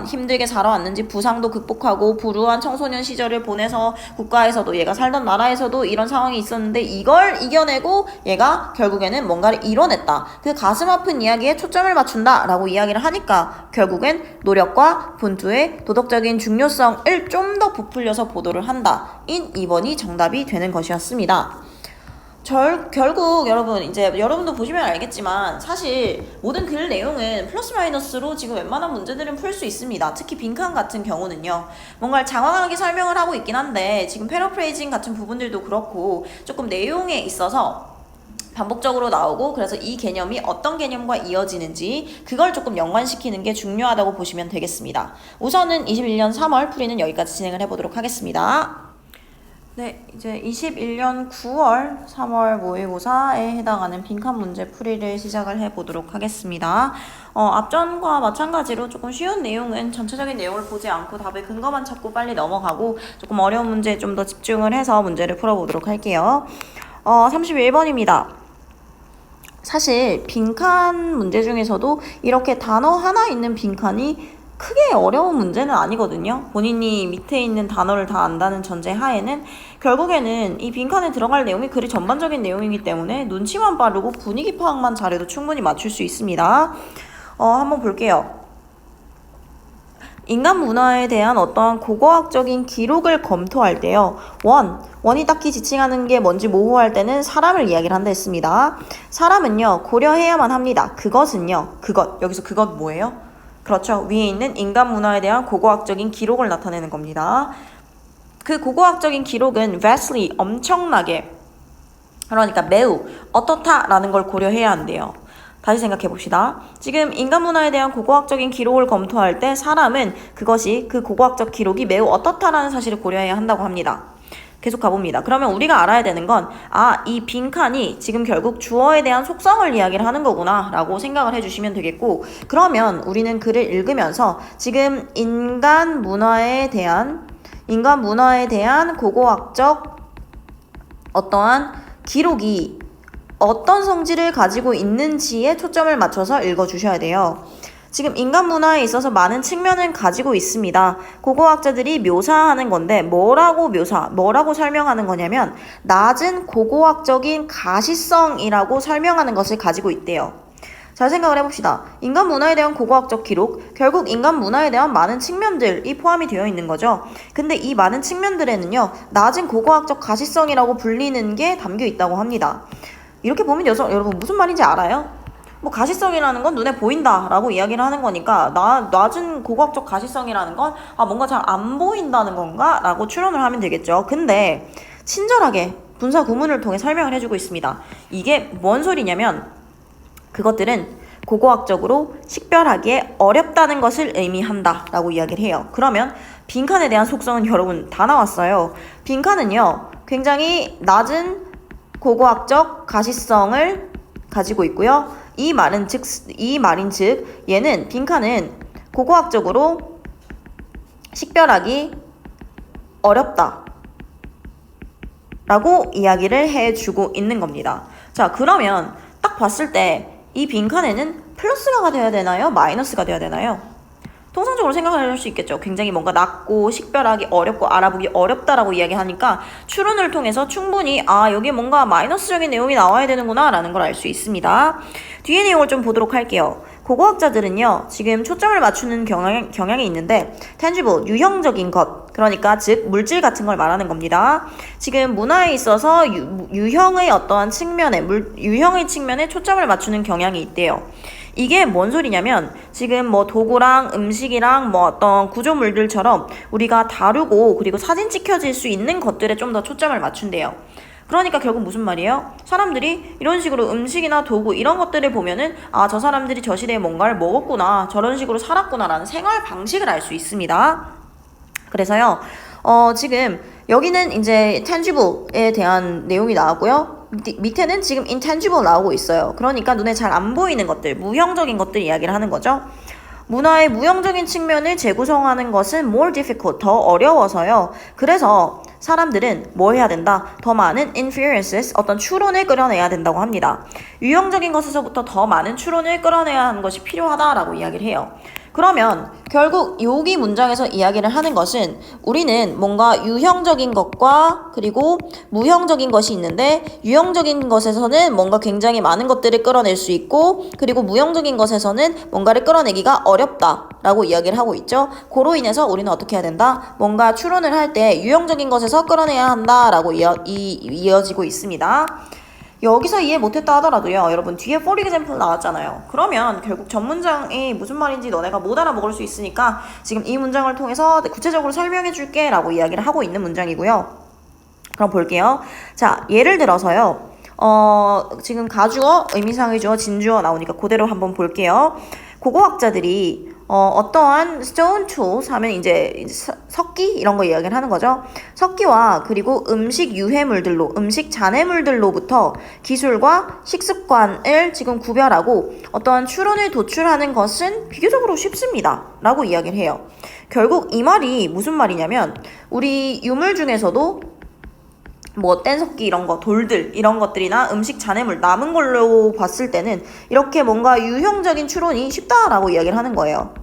힘들게 살아왔는지 부상도 극복하고 불우한 청소년 시절을 보내서 국가에서도 얘가 살던 나라에서도 이런 상황이 있었는데 이걸 이겨내고 얘가 결국에는 뭔가를 이뤄냈다. 그 가슴 아픈 이야기에 초점을 맞춘다 라고 이야기를 하니까 결국엔 노력과 분투의 도덕적인 중요성을 좀 더 부풀려서 보도를 한다. 인 2번이 정답이 되는 것이었습니다. 결국 여러분 이제 여러분도 보시면 알겠지만 사실 모든 글 내용은 플러스 마이너스로 지금 웬만한 문제들은 풀 수 있습니다. 특히 빈칸 같은 경우는요. 뭔가 장황하게 설명을 하고 있긴 한데 지금 패러프레이징 같은 부분들도 그렇고 조금 내용에 있어서 반복적으로 나오고 그래서 이 개념이 어떤 개념과 이어지는지 그걸 조금 연관시키는 게 중요하다고 보시면 되겠습니다. 우선은 21년 3월 풀이는 여기까지 진행을 해보도록 하겠습니다. 네, 이제 21년 9월, 3월 모의고사에 해당하는 빈칸 문제 풀이를 시작을 해보도록 하겠습니다. 앞전과 마찬가지로 조금 쉬운 내용은 전체적인 내용을 보지 않고 답의 근거만 찾고 빨리 넘어가고 조금 어려운 문제에 좀 더 집중을 해서 문제를 풀어보도록 할게요. 31번입니다. 사실 빈칸 문제 중에서도 이렇게 단어 하나 있는 빈칸이 크게 어려운 문제는 아니거든요. 본인이 밑에 있는 단어를 다 안다는 전제 하에는 결국에는 이 빈칸에 들어갈 내용이 글의 전반적인 내용이기 때문에 눈치만 빠르고 분위기 파악만 잘해도 충분히 맞출 수 있습니다. 한번 볼게요. 인간 문화에 대한 어떠한 고고학적인 기록을 검토할 때요. 원이 딱히 지칭하는 게 뭔지 모호할 때는 사람을 이야기를 한다 했습니다. 사람은요, 고려해야만 합니다. 여기서 그것 뭐예요? 그렇죠. 위에 있는 인간 문화에 대한 고고학적인 기록을 나타내는 겁니다. 그 고고학적인 기록은 vastly, 엄청나게, 그러니까 매우 어떻다라는 걸 고려해야 한대요. 다시 생각해 봅시다. 지금 인간 문화에 대한 고고학적인 기록을 검토할 때 사람은 그 고고학적 기록이 매우 어떻다라는 사실을 고려해야 한다고 합니다. 계속 가봅니다. 그러면 우리가 알아야 되는 건, 이 빈칸이 지금 결국 주어에 대한 속성을 이야기를 하는 거구나 라고 생각을 해주시면 되겠고, 그러면 우리는 글을 읽으면서 지금 인간 문화에 대한 고고학적 어떠한 기록이 어떤 성질을 가지고 있는지에 초점을 맞춰서 읽어주셔야 돼요. 지금 인간 문화에 있어서 많은 측면을 가지고 있습니다. 고고학자들이 묘사하는 건데 뭐라고 설명하는 거냐면 낮은 고고학적인 가시성이라고 설명하는 것을 가지고 있대요. 잘 생각을 해봅시다. 인간 문화에 대한 고고학적 기록, 결국 인간 문화에 대한 많은 측면들이 포함이 되어 있는 거죠. 근데 이 많은 측면들에는요, 낮은 고고학적 가시성이라고 불리는 게 담겨 있다고 합니다. 이렇게 보면 여러분 무슨 말인지 알아요? 뭐 가시성이라는 건 눈에 보인다라고 이야기를 하는 거니까 낮은 고고학적 가시성이라는 건 뭔가 잘 안 보인다는 건가? 라고 추론을 하면 되겠죠. 근데 친절하게 분사 구문을 통해 설명을 해주고 있습니다. 이게 뭔 소리냐면 그것들은 고고학적으로 식별하기에 어렵다는 것을 의미한다 라고 이야기를 해요. 그러면 빈칸에 대한 속성은 여러분 다 나왔어요. 빈칸은요, 굉장히 낮은 고고학적 가시성을 가지고 있고요. 이 말인즉 얘는 빈칸은 고고학적으로 식별하기 어렵다 라고 이야기를 해주고 있는 겁니다. 자, 그러면 딱 봤을 때 이 빈칸에는 플러스가 돼야 되나요? 마이너스가 돼야 되나요? 통상적으로 생각을 할 수 있겠죠. 굉장히 뭔가 낮고 식별하기 어렵고 알아보기 어렵다라고 이야기하니까 추론을 통해서 충분히 여기 뭔가 마이너스적인 내용이 나와야 되는구나 라는 걸 알 수 있습니다. 뒤에 내용을 좀 보도록 할게요. 고고학자들은요, 지금 초점을 맞추는 경향이 있는데 tangible, 유형적인 것, 그러니까 즉 물질 같은 걸 말하는 겁니다. 지금 문화에 있어서 유형의 어떠한 유형의 측면에 초점을 맞추는 경향이 있대요. 이게 뭔 소리냐면 지금 뭐 도구랑 음식이랑 뭐 어떤 구조물들처럼 우리가 다루고 그리고 사진 찍혀질 수 있는 것들에 좀 더 초점을 맞춘대요. 그러니까 결국 무슨 말이에요? 사람들이 이런 식으로 음식이나 도구 이런 것들을 보면은 저 사람들이 저 시대에 뭔가를 먹었구나, 저런 식으로 살았구나 라는 생활 방식을 알 수 있습니다. 그래서요, 지금 여기는 이제 tangible에 대한 내용이 나왔고요. 밑에는 지금 intangible 나오고 있어요. 그러니까 눈에 잘 안 보이는 것들, 무형적인 것들 이야기를 하는 거죠. 문화의 무형적인 측면을 재구성하는 것은 more difficult, 더 어려워서요. 그래서 사람들은 뭐 해야 된다? 더 많은 inferences, 어떤 추론을 끌어내야 된다고 합니다. 유형적인 것에서부터 더 많은 추론을 끌어내야 하는 것이 필요하다라고 이야기를 해요. 그러면 결국 여기 문장에서 이야기를 하는 것은 우리는 뭔가 유형적인 것과 그리고 무형적인 것이 있는데 유형적인 것에서는 뭔가 굉장히 많은 것들을 끌어낼 수 있고 그리고 무형적인 것에서는 뭔가를 끌어내기가 어렵다라고 이야기를 하고 있죠. 그로 인해서 우리는 어떻게 해야 된다? 뭔가 추론을 할 때 유형적인 것에서 끌어내야 한다라고 이어지고 있습니다. 여기서 이해 못했다 하더라도요, 여러분 뒤에 for example 나왔잖아요. 그러면 결국 전 문장이 무슨 말인지 너네가 못 알아먹을 수 있으니까 지금 이 문장을 통해서 구체적으로 설명해 줄게 라고 이야기를 하고 있는 문장이고요. 그럼 볼게요. 자, 예를 들어서요, 지금 가주어, 의미상의 주어, 진주어 나오니까 그대로 한번 볼게요. 고고학자들이 어떠한 stone tools 하면 이제 석기 이런 거 이야기를 하는 거죠. 석기와 그리고 음식 유해물들로, 음식 잔해물들로부터 기술과 식습관을 지금 구별하고 어떠한 추론을 도출하는 것은 비교적으로 쉽습니다 라고 이야기를 해요. 결국 이 말이 무슨 말이냐면 우리 유물 중에서도 뭐 뗀석기 이런 거, 돌들 이런 것들이나 음식 잔해물 남은 걸로 봤을 때는 이렇게 뭔가 유형적인 추론이 쉽다라고 이야기를 하는 거예요.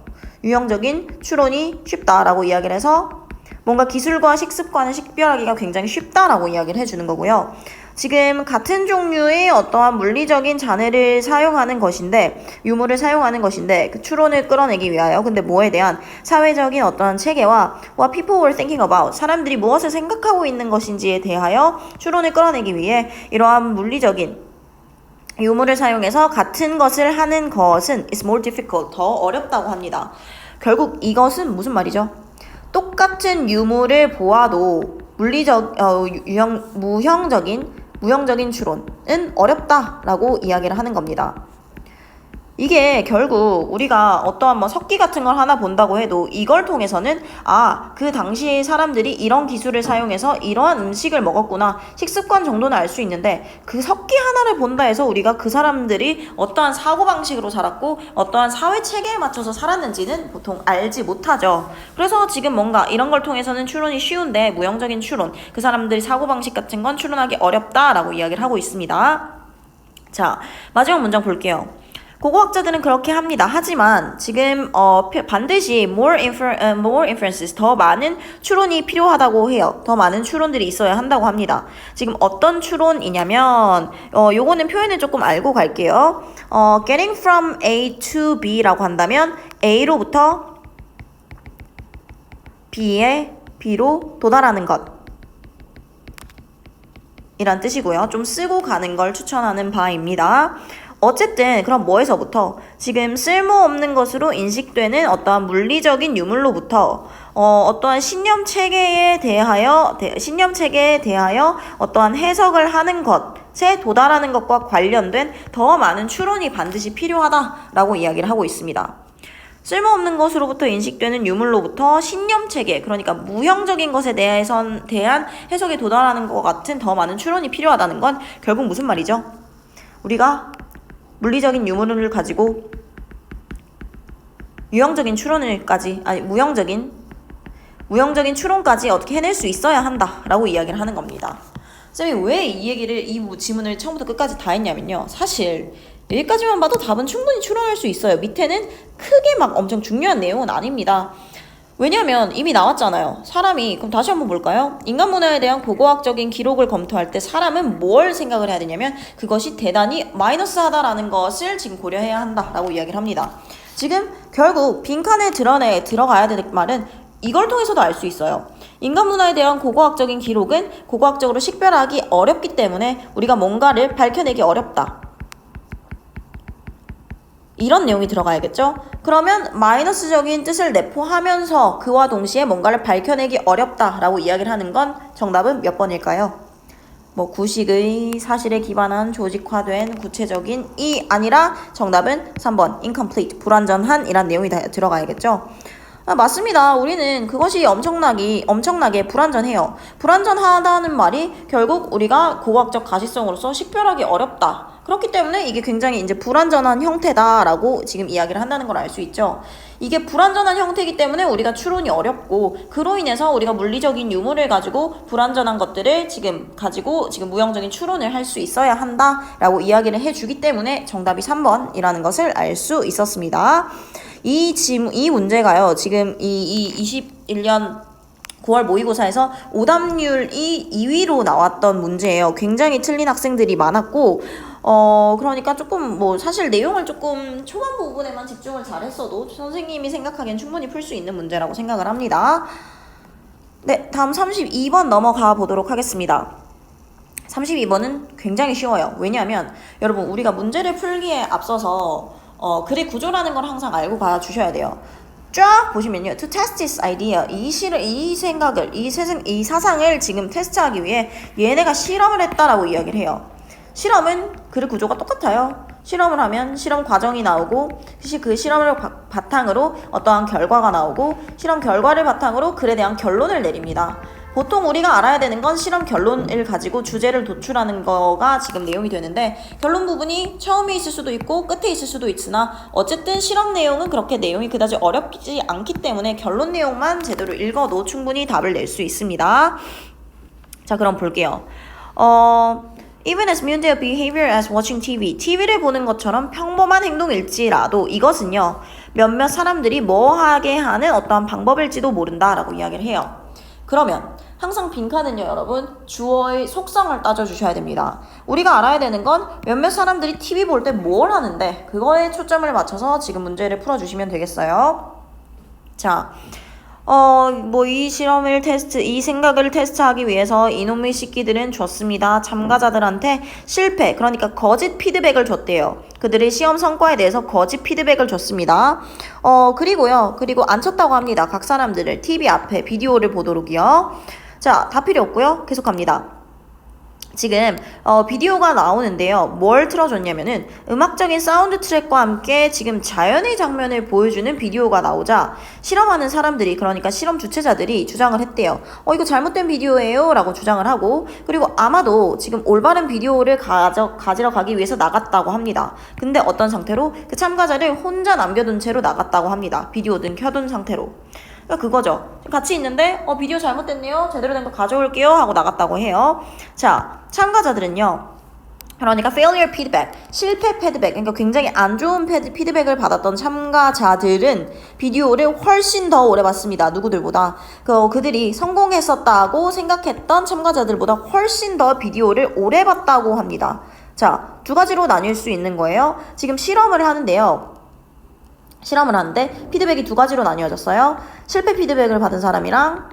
유형적인 추론이 쉽다라고 이야기를 해서 뭔가 기술과 식습관을 식별하기가 굉장히 쉽다라고 이야기를 해주는 거고요. 지금 같은 종류의 어떠한 물리적인 잔해를 사용하는 것인데, 유물을 사용하는 것인데, 그 추론을 끌어내기 위하여, 근데 뭐에 대한 사회적인 어떠한 체계와 what people were thinking about, 사람들이 무엇을 생각하고 있는 것인지에 대하여 추론을 끌어내기 위해 이러한 물리적인 유물을 사용해서 같은 것을 하는 것은 is more difficult, 더 어렵다고 합니다. 결국 이것은 무슨 말이죠? 똑같은 유물을 보아도 무형적인 추론은 어렵다라고 이야기를 하는 겁니다. 이게 결국 우리가 어떠한 석기 같은 걸 하나 본다고 해도 이걸 통해서는 그 당시에 사람들이 이런 기술을 사용해서 이러한 음식을 먹었구나, 식습관 정도는 알 수 있는데 그 석기 하나를 본다 해서 우리가 그 사람들이 어떠한 사고방식으로 살았고 어떠한 사회 체계에 맞춰서 살았는지는 보통 알지 못하죠. 그래서 지금 뭔가 이런 걸 통해서는 추론이 쉬운데 무형적인 추론, 그 사람들이 사고방식 같은 건 추론하기 어렵다라고 이야기를 하고 있습니다. 자, 마지막 문장 볼게요. 고고학자들은 그렇게 합니다. 하지만 지금 반드시 more inferences, 더 많은 추론이 필요하다고 해요. 더 많은 추론들이 있어야 한다고 합니다. 지금 어떤 추론이냐면 요거는 표현을 조금 알고 갈게요. getting from A to B라고 한다면 A로부터 B로 도달하는 것 이란 뜻이고요. 좀 쓰고 가는 걸 추천하는 바입니다. 어쨌든 그럼 뭐에서부터? 지금 쓸모없는 것으로 인식되는 어떠한 물리적인 유물로부터 어떠한 신념 체계에 대하여 어떠한 해석을 하는 것에 도달하는 것과 관련된 더 많은 추론이 반드시 필요하다라고 이야기를 하고 있습니다. 쓸모없는 것으로부터 인식되는 유물로부터 신념 체계, 그러니까 무형적인 것에 대한 해석에 도달하는 것 같은 더 많은 추론이 필요하다는 건 결국 무슨 말이죠? 우리가 물리적인 유물을 가지고 무형적인 추론까지 어떻게 해낼 수 있어야 한다라고 이야기를 하는 겁니다. 쌤이 왜 이 지문을 처음부터 끝까지 다 했냐면요. 사실 여기까지만 봐도 답은 충분히 추론할 수 있어요. 밑에는 크게 막 엄청 중요한 내용은 아닙니다. 왜냐면 이미 나왔잖아요. 그럼 다시 한번 볼까요? 인간 문화에 대한 고고학적인 기록을 검토할 때 사람은 뭘 생각을 해야 되냐면 그것이 대단히 마이너스하다라는 것을 지금 고려해야 한다라고 이야기를 합니다. 지금 결국 빈칸에 들어가야 될 말은 이걸 통해서도 알 수 있어요. 인간 문화에 대한 고고학적인 기록은 고고학적으로 식별하기 어렵기 때문에 우리가 뭔가를 밝혀내기 어렵다. 이런 내용이 들어가야겠죠? 그러면 마이너스적인 뜻을 내포하면서 그와 동시에 뭔가를 밝혀내기 어렵다라고 이야기를 하는 건 정답은 몇 번일까요? 구식의 사실에 기반한 조직화된 구체적인 이 아니라 정답은 3번 incomplete, 불완전한 이란 내용이 들어가야겠죠? 맞습니다. 우리는 그것이 엄청나게 불완전해요. 불완전하다는 말이 결국 우리가 고고학적 가시성으로서 식별하기 어렵다. 그렇기 때문에 이게 굉장히 이제 불완전한 형태다라고 지금 이야기를 한다는 걸 알 수 있죠. 이게 불완전한 형태이기 때문에 우리가 추론이 어렵고 그로 인해서 우리가 물리적인 유물을 가지고 불완전한 것들을 지금 무형적인 추론을 할 수 있어야 한다라고 이야기를 해주기 때문에 정답이 3번이라는 것을 알 수 있었습니다. 이 문제가요. 지금 이 21년 9월 모의고사에서 오답률이 2위로 나왔던 문제예요. 굉장히 틀린 학생들이 많았고 그러니까 조금 사실 내용을 조금 초반 부분에만 집중을 잘했어도 선생님이 생각하기엔 충분히 풀 수 있는 문제라고 생각을 합니다. 네, 다음 32번 넘어가 보도록 하겠습니다. 32번은 굉장히 쉬워요. 왜냐하면 여러분 우리가 문제를 풀기에 앞서서 글의 구조라는 걸 항상 알고 가주셔야 돼요. 쫙 보시면요. To test this idea. 이 사상을 지금 테스트하기 위해 얘네가 실험을 했다라고 이야기를 해요. 실험은 글의 구조가 똑같아요. 실험을 하면 실험 과정이 나오고 그 실험을 바탕으로 어떠한 결과가 나오고 실험 결과를 바탕으로 글에 대한 결론을 내립니다. 보통 우리가 알아야 되는 건 실험 결론을 가지고 주제를 도출하는 거가 지금 내용이 되는데 결론 부분이 처음에 있을 수도 있고 끝에 있을 수도 있으나 어쨌든 실험 내용은 그렇게 내용이 그다지 어렵지 않기 때문에 결론 내용만 제대로 읽어도 충분히 답을 낼 수 있습니다. 자, 그럼 볼게요. Even as mundane behavior as watching TV. TV를 보는 것처럼 평범한 행동일지라도 이것은요. 몇몇 사람들이 뭐하게 하는 어떠한 방법일지도 모른다라고 이야기를 해요. 그러면 항상 빈칸은요, 여러분, 주어의 속성을 따져주셔야 됩니다. 우리가 알아야 되는 건 몇몇 사람들이 TV 볼 때 뭘 하는데 그거에 초점을 맞춰서 지금 문제를 풀어주시면 되겠어요. 자, 뭐 이 실험을 이 생각을 테스트하기 위해서 이놈의 식기들은 줬습니다. 참가자들한테 실패, 그러니까 거짓 피드백을 줬대요. 그들의 시험 성과에 대해서 거짓 피드백을 줬습니다. 그리고 안 쳤다고 합니다. 각 사람들을 TV 앞에 비디오를 보도록이요. 자, 다 필요 없고요. 계속합니다. 지금 비디오가 나오는데요. 뭘 틀어줬냐면은 음악적인 사운드 트랙과 함께 지금 자연의 장면을 보여주는 비디오가 나오자 실험하는 사람들이, 그러니까 실험 주최자들이 주장을 했대요. 이거 잘못된 비디오예요 라고 주장을 하고, 그리고 아마도 지금 올바른 비디오를 가지러 가기 위해서 나갔다고 합니다. 근데 어떤 상태로? 그 참가자를 혼자 남겨둔 채로 나갔다고 합니다. 비디오든 켜둔 상태로. 그러니까 그거죠. 같이 있는데 비디오 잘못됐네요. 제대로 된 거 가져올게요 하고 나갔다고 해요. 자, 참가자들은요. 그러니까 failure feedback, 실패 피드백, 그러니까 굉장히 안 좋은 피드백을 받았던 참가자들은 비디오를 훨씬 더 오래 봤습니다. 누구들보다. 그들이 성공했었다고 생각했던 참가자들보다 훨씬 더 비디오를 오래 봤다고 합니다. 자, 두 가지로 나뉠 수 있는 거예요. 지금 실험을 하는데 피드백이 두 가지로 나뉘어졌어요. 실패 피드백을 받은 사람이랑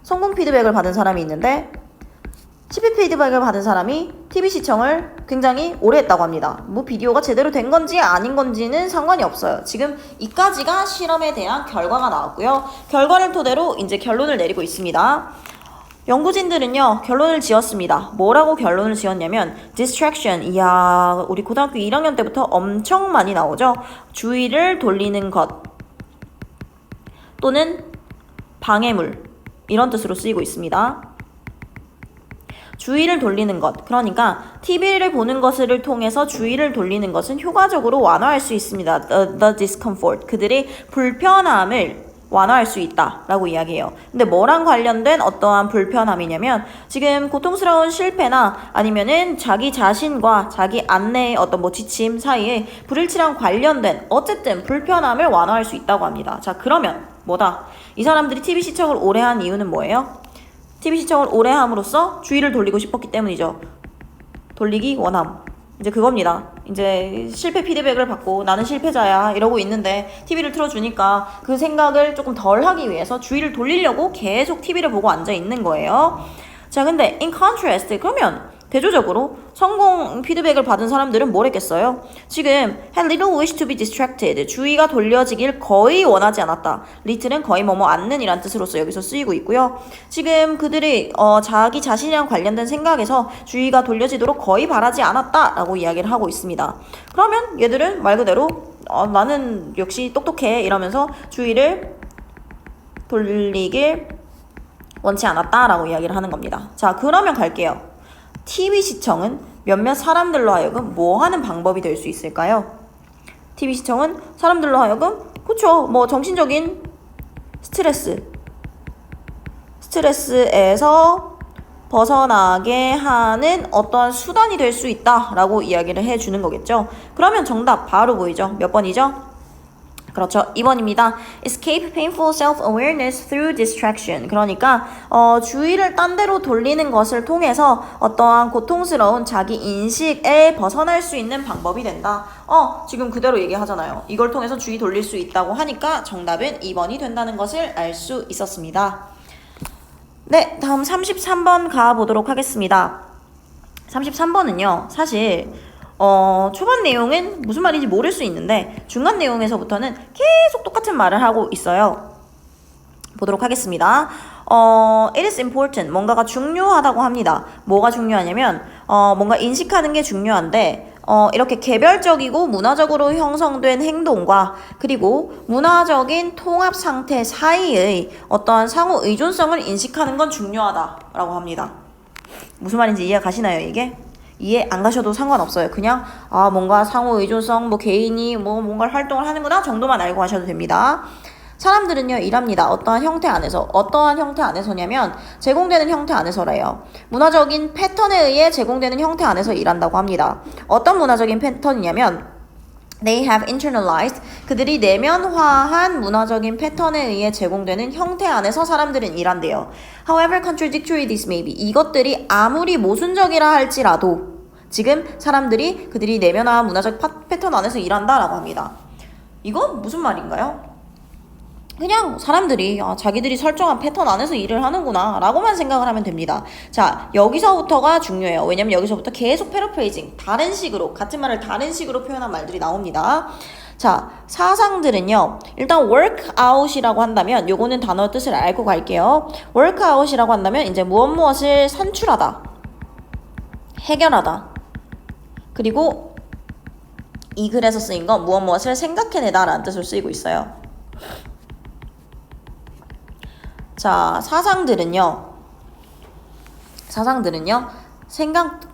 성공 피드백을 받은 사람이 있는데, 실패 피드백을 받은 사람이 TV 시청을 굉장히 오래 했다고 합니다. 뭐 비디오가 제대로 된 건지 아닌 건지는 상관이 없어요. 지금 이까지가 실험에 대한 결과가 나왔고요. 결과를 토대로 이제 결론을 내리고 있습니다. 연구진들은요, 결론을 지었습니다. 뭐라고 결론을 지었냐면, distraction. 이야, 우리 고등학교 1학년 때부터 엄청 많이 나오죠? 주의를 돌리는 것 또는 방해물, 이런 뜻으로 쓰이고 있습니다. 주의를 돌리는 것, 그러니까 TV를 보는 것을 통해서 주의를 돌리는 것은 효과적으로 완화할 수 있습니다. The discomfort, 그들의 불편함을 완화할 수 있다 라고 이야기해요. 근데 뭐랑 관련된 어떠한 불편함이냐면, 지금 고통스러운 실패나 아니면은 자기 자신과 자기 안내의 어떤 뭐 지침 사이에 불일치랑 관련된 어쨌든 불편함을 완화할 수 있다고 합니다. 자, 그러면 뭐다? 이 사람들이 TV 시청을 오래 한 이유는 뭐예요? TV 시청을 오래 함으로써 주의를 돌리고 싶었기 때문이죠. 돌리기 원함. 이제 그겁니다. 이제 실패 피드백을 받고 나는 실패자야 이러고 있는데 TV를 틀어주니까 그 생각을 조금 덜 하기 위해서 주의를 돌리려고 계속 TV를 보고 앉아 있는 거예요. 자, 근데 in contrast, 그러면 대조적으로 성공 피드백을 받은 사람들은 뭘 했겠어요? 지금 had little wish to be distracted, 주의가 돌려지길 거의 원하지 않았다. little은 거의 뭐뭐 않는 이란 뜻으로서 여기서 쓰이고 있고요. 지금 그들이 자기 자신이랑 관련된 생각에서 주의가 돌려지도록 거의 바라지 않았다 라고 이야기를 하고 있습니다. 그러면 얘들은 말 그대로 나는 역시 똑똑해 이러면서 주의를 돌리길 원치 않았다 라고 이야기를 하는 겁니다. 자, 그러면 갈게요. TV 시청은 몇몇 사람들로 하여금 뭐 하는 방법이 될 수 있을까요? TV 시청은 사람들로 하여금, 그쵸, 뭐 정신적인 스트레스에서 벗어나게 하는 어떠한 수단이 될 수 있다라고 이야기를 해주는 거겠죠. 그러면 정답 바로 보이죠? 몇 번이죠? 그렇죠. 2번입니다. Escape painful self-awareness through distraction. 그러니까 주의를 딴 데로 돌리는 것을 통해서 어떠한 고통스러운 자기 인식에 벗어날 수 있는 방법이 된다. 지금 그대로 얘기하잖아요. 이걸 통해서 주의 돌릴 수 있다고 하니까 정답은 2번이 된다는 것을 알 수 있었습니다. 네, 다음 33번 가보도록 하겠습니다. 33번은요, 사실 초반 내용은 무슨 말인지 모를 수 있는데 중간 내용에서부터는 계속 똑같은 말을 하고 있어요. 보도록 하겠습니다. It is important. 뭔가가 중요하다고 합니다. 뭐가 중요하냐면 뭔가 인식하는 게 중요한데 이렇게 개별적이고 문화적으로 형성된 행동과 그리고 문화적인 통합 상태 사이의 어떠한 상호 의존성을 인식하는 건 중요하다라고 합니다. 무슨 말인지 이해 가시나요, 이게? 이해 안 가셔도 상관없어요. 그냥 뭔가 상호 의존성, 뭐 개인이 뭔가 활동을 하는구나 정도만 알고 가셔도 됩니다. 사람들은요, 일합니다. 어떠한 형태 안에서냐면 제공되는 형태 안에서래요. 문화적인 패턴에 의해 제공되는 형태 안에서 일한다고 합니다. 어떤 문화적인 패턴이냐면 They have internalized. 그들이 내면화한 문화적인 패턴에 의해 제공되는 형태 안에서 사람들은 일한대요. However contradictory this may be. 이것들이 아무리 모순적이라 할지라도 지금 사람들이 그들이 내면화한 문화적 패턴 안에서 일한다라고 합니다. 이건 무슨 말인가요? 그냥 사람들이 자기들이 설정한 패턴 안에서 일을 하는구나 라고만 생각을 하면 됩니다. 자, 여기서부터가 중요해요. 왜냐면 여기서부터 계속 패러프레이징, 다른 식으로, 같은 말을 다른 식으로 표현한 말들이 나옵니다. 자, 사상들은요, 일단 workout이라고 한다면 요거는 단어 뜻을 알고 갈게요. workout이라고 한다면 이제 무엇을 산출하다, 해결하다, 그리고 이 글에서 쓰인 건 무엇을 생각해내다 라는 뜻으로 쓰이고 있어요. 자, 사상들은요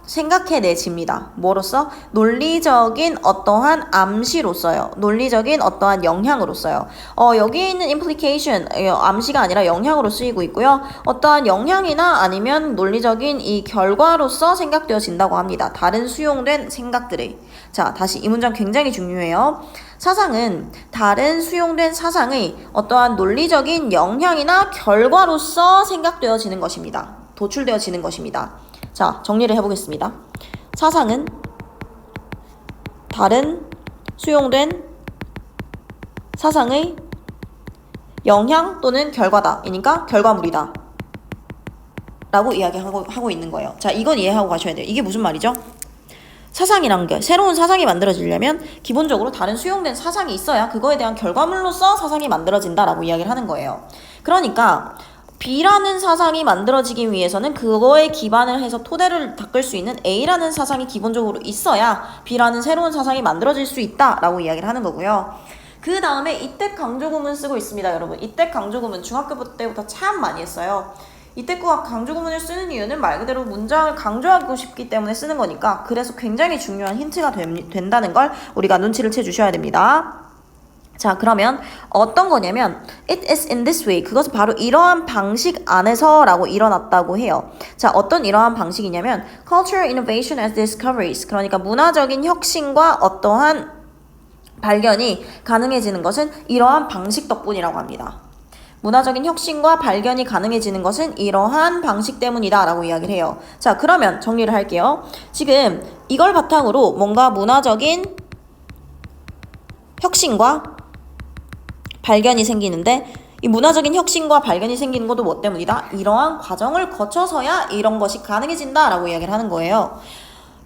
생각해내집니다. 뭐로써? 논리적인 어떠한 암시로써요. 논리적인 어떠한 영향으로써요. 여기 있는 implication, 암시가 아니라 영향으로 쓰이고 있고요. 어떠한 영향이나 아니면 논리적인 이 결과로서 생각되어진다고 합니다. 다른 수용된 생각들의. 자, 다시 이 문장 굉장히 중요해요. 사상은 다른 수용된 사상의 어떠한 논리적인 영향이나 결과로서 생각되어지는 것입니다. 도출되어지는 것입니다. 자, 정리를 해보겠습니다. 사상은 다른 수용된 사상의 영향 또는 결과다. 그러니까 결과물이다. 라고 이야기하고 있는 거예요. 자, 이건 이해하고 가셔야 돼요. 이게 무슨 말이죠? 사상이란 게 새로운 사상이 만들어지려면 기본적으로 다른 수용된 사상이 있어야 그거에 대한 결과물로서 사상이 만들어진다라고 이야기를 하는 거예요. 그러니까 B라는 사상이 만들어지기 위해서는 그거에 기반을 해서 토대를 닦을 수 있는 A라는 사상이 기본적으로 있어야 B라는 새로운 사상이 만들어질 수 있다라고 이야기를 하는 거고요. 그 다음에 이때 강조구문 쓰고 있습니다, 여러분. 이때 강조구문 중학교 때부터 참 많이 했어요. 이때과 강조구문을 쓰는 이유는 말 그대로 문장을 강조하고 싶기 때문에 쓰는 거니까, 그래서 굉장히 중요한 힌트가 된다는 걸 우리가 눈치를 채주셔야 됩니다. 자, 그러면 어떤 거냐면 It is in this way. 그것은 바로 이러한 방식 안에서 라고 일어났다고 해요. 자, 어떤 이러한 방식이냐면 Cultural innovation as discoveries. 그러니까 문화적인 혁신과 어떠한 발견이 가능해지는 것은 이러한 방식 덕분이라고 합니다. 문화적인 혁신과 발견이 가능해지는 것은 이러한 방식 때문이다 라고 이야기를 해요. 자, 그러면 정리를 할게요. 지금 이걸 바탕으로 뭔가 문화적인 혁신과 발견이 생기는데, 이 문화적인 혁신과 발견이 생기는 것도 뭐 때문이다? 이러한 과정을 거쳐서야 이런 것이 가능해진다 라고 이야기를 하는 거예요.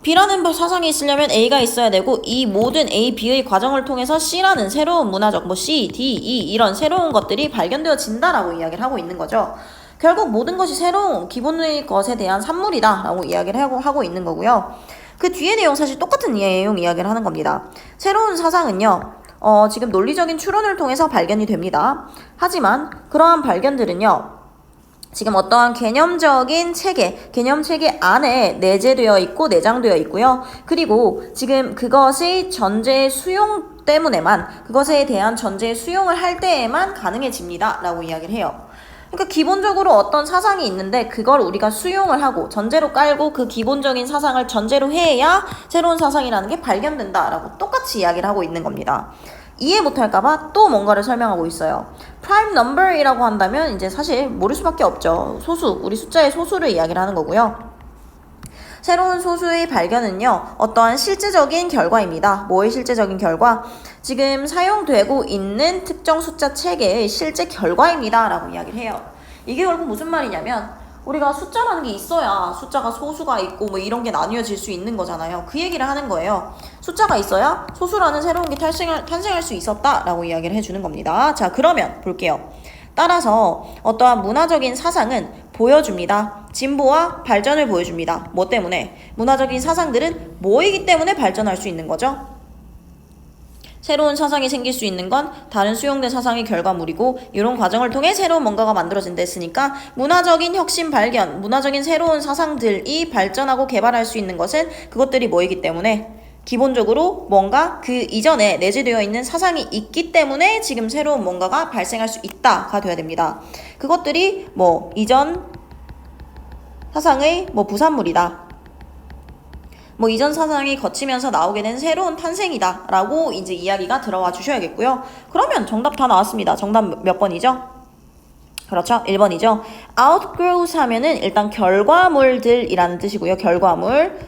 B라는 사상이 있으려면 A가 있어야 되고, 이 모든 A, B의 과정을 통해서 C라는 새로운 문화적 C, D, E 이런 새로운 것들이 발견되어진다라고 이야기를 하고 있는 거죠. 결국 모든 것이 새로운 기본의 것에 대한 산물이다 라고 이야기를 하고 있는 거고요. 그 뒤에 내용 사실 똑같은 내용 이야기를 하는 겁니다. 새로운 사상은요, 지금 논리적인 추론을 통해서 발견이 됩니다. 하지만 그러한 발견들은요, 지금 어떠한 개념적인 체계, 개념 체계 안에 내재되어 있고 내장되어 있고요. 그리고 지금 그것의 전제의 수용 때문에만, 그것에 대한 전제의 수용을 할 때에만 가능해집니다 라고 이야기를 해요. 그러니까 기본적으로 어떤 사상이 있는데 그걸 우리가 수용을 하고 전제로 깔고 그 기본적인 사상을 전제로 해야 새로운 사상이라는 게 발견된다라고 똑같이 이야기를 하고 있는 겁니다. 이해 못할까봐 또 뭔가를 설명하고 있어요. prime number이라고 한다면 이제 사실 모를 수밖에 없죠. 소수, 우리 숫자의 소수를 이야기를 하는 거고요. 새로운 소수의 발견은요, 어떠한 실제적인 결과입니다. 뭐의 실제적인 결과? 지금 사용되고 있는 특정 숫자 체계의 실제 결과입니다 라고 이야기를 해요. 이게 결국 무슨 말이냐면 우리가 숫자라는 게 있어야 숫자가 소수가 있고 뭐 이런 게 나뉘어질 수 있는 거잖아요. 그 얘기를 하는 거예요. 숫자가 있어야 소수라는 새로운 게 탄생할 수 있었다라고 이야기를 해주는 겁니다. 자, 그러면 볼게요. 따라서 어떠한 문화적인 사상은 보여줍니다. 진보와 발전을 보여줍니다. 뭐 때문에? 문화적인 사상들은 뭐이기 때문에 발전할 수 있는 거죠? 새로운 사상이 생길 수 있는 건 다른 수용된 사상의 결과물이고, 이런 과정을 통해 새로운 뭔가가 만들어진다 했으니까 문화적인 혁신 발견, 문화적인 새로운 사상들이 발전하고 개발할 수 있는 것은 그것들이 뭐이기 때문에? 기본적으로 뭔가 그 이전에 내재되어 있는 사상이 있기 때문에 지금 새로운 뭔가가 발생할 수 있다가 되어야 됩니다. 그것들이 뭐 이전 사상의 뭐 부산물이다. 뭐 이전 사상이 거치면서 나오게 된 새로운 탄생이다 라고 이제 이야기가 들어와 주셔야겠고요. 그러면 정답 다 나왔습니다. 정답 몇 번이죠? 그렇죠. 1번이죠. outgrows 하면은 일단 결과물들이라는 뜻이고요. 결과물.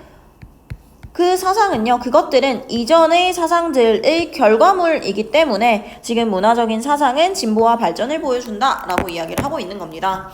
그 사상은요, 그것들은 이전의 사상들의 결과물이기 때문에 지금 문화적인 사상은 진보와 발전을 보여준다 라고 이야기를 하고 있는 겁니다.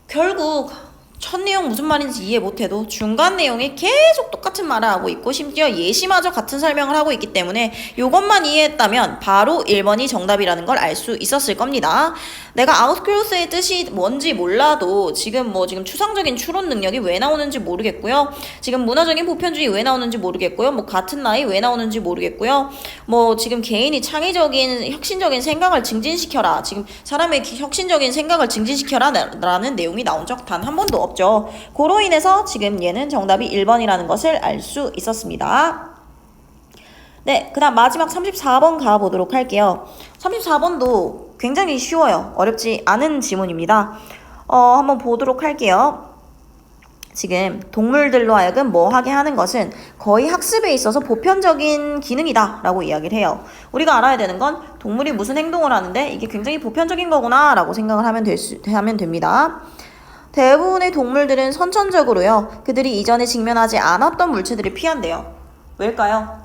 결국 첫 내용 무슨 말인지 이해 못해도 중간 내용에 계속 똑같은 말을 하고 있고 심지어 예시마저 같은 설명을 하고 있기 때문에 이것만 이해했다면 바로 1번이 정답이라는 걸 알 수 있었을 겁니다. 내가 outgrowth의 뜻이 뭔지 몰라도 지금 추상적인 추론 능력이 왜 나오는지 모르겠고요. 지금 문화적인 보편주의 왜 나오는지 모르겠고요. 뭐 같은 나이 왜 나오는지 모르겠고요. 뭐 지금 개인이 창의적인 혁신적인 생각을 증진시켜라. 지금 사람의 혁신적인 생각을 증진시켜라 라는 내용이 나온 적 단 한 번도 없죠. 그로 인해서 지금 얘는 정답이 1번이라는 것을 알 수 있었습니다. 네, 그 다음 마지막 34번 가보도록 할게요. 34번도 굉장히 쉬워요. 어렵지 않은 지문입니다. 한번 보도록 할게요. 지금 동물들로 하여금 뭐 하게 하는 것은 거의 학습에 있어서 보편적인 기능이다 라고 이야기를 해요. 우리가 알아야 되는 건 동물이 무슨 행동을 하는데 이게 굉장히 보편적인 거구나 라고 생각을 하면 됩니다. 대부분의 동물들은 선천적으로요, 그들이 이전에 직면하지 않았던 물체들을 피한대요. 왜일까요?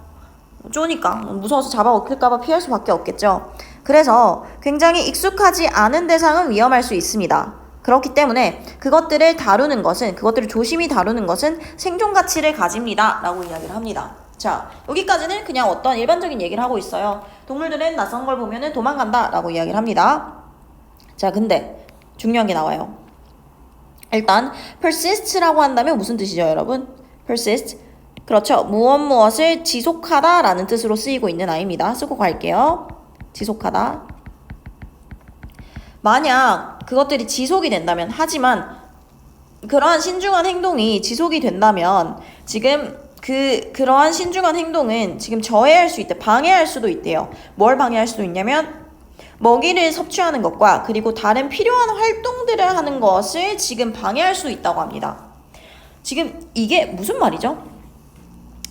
쪼니까 무서워서 잡아먹힐까봐 피할 수밖에 없겠죠. 그래서 굉장히 익숙하지 않은 대상은 위험할 수 있습니다. 그렇기 때문에 그것들을 조심히 다루는 것은 생존 가치를 가집니다 라고 이야기를 합니다. 자, 여기까지는 그냥 어떤 일반적인 얘기를 하고 있어요. 동물들은 낯선 걸 보면은 도망간다 라고 이야기를 합니다. 자, 근데 중요한 게 나와요. 일단 persist라고 한다면 무슨 뜻이죠, 여러분? persist. 그렇죠. 무엇을 지속하다 라는 뜻으로 쓰이고 있는 아이입니다. 쓰고 갈게요. 지속하다. 만약 그것들이 지속이 된다면, 하지만 그러한 신중한 행동이 지속이 된다면 지금 그러한 신중한 행동은 지금 저해할 수 있대. 방해할 수도 있대요. 뭘 방해할 수도 있냐면 먹이를 섭취하는 것과 그리고 다른 필요한 활동들을 하는 것을 지금 방해할 수 있다고 합니다. 지금 이게 무슨 말이죠?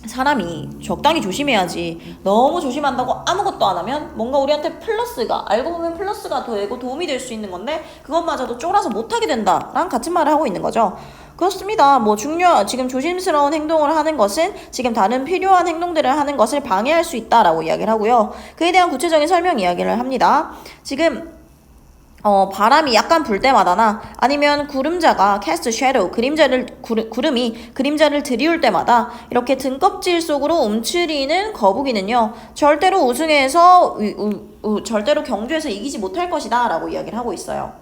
사람이 적당히 조심해야지 너무 조심한다고 아무것도 안 하면 뭔가 우리한테 알고 보면 플러스가 되고 도움이 될 수 있는 건데 그것마저도 쫄아서 못하게 된다랑 같은 말을 하고 있는 거죠. 그렇습니다. 지금 조심스러운 행동을 하는 것은 지금 다른 필요한 행동들을 하는 것을 방해할 수 있다라고 이야기를 하고요. 그에 대한 구체적인 설명 이야기를 합니다. 지금 바람이 약간 불 때마다나 아니면 구름자가 cast shadow, 구름이 그림자를 들이울 때마다 이렇게 등껍질 속으로 움츠리는 거북이는요, 절대로 절대로 경주에서 이기지 못할 것이다 라고 이야기를 하고 있어요.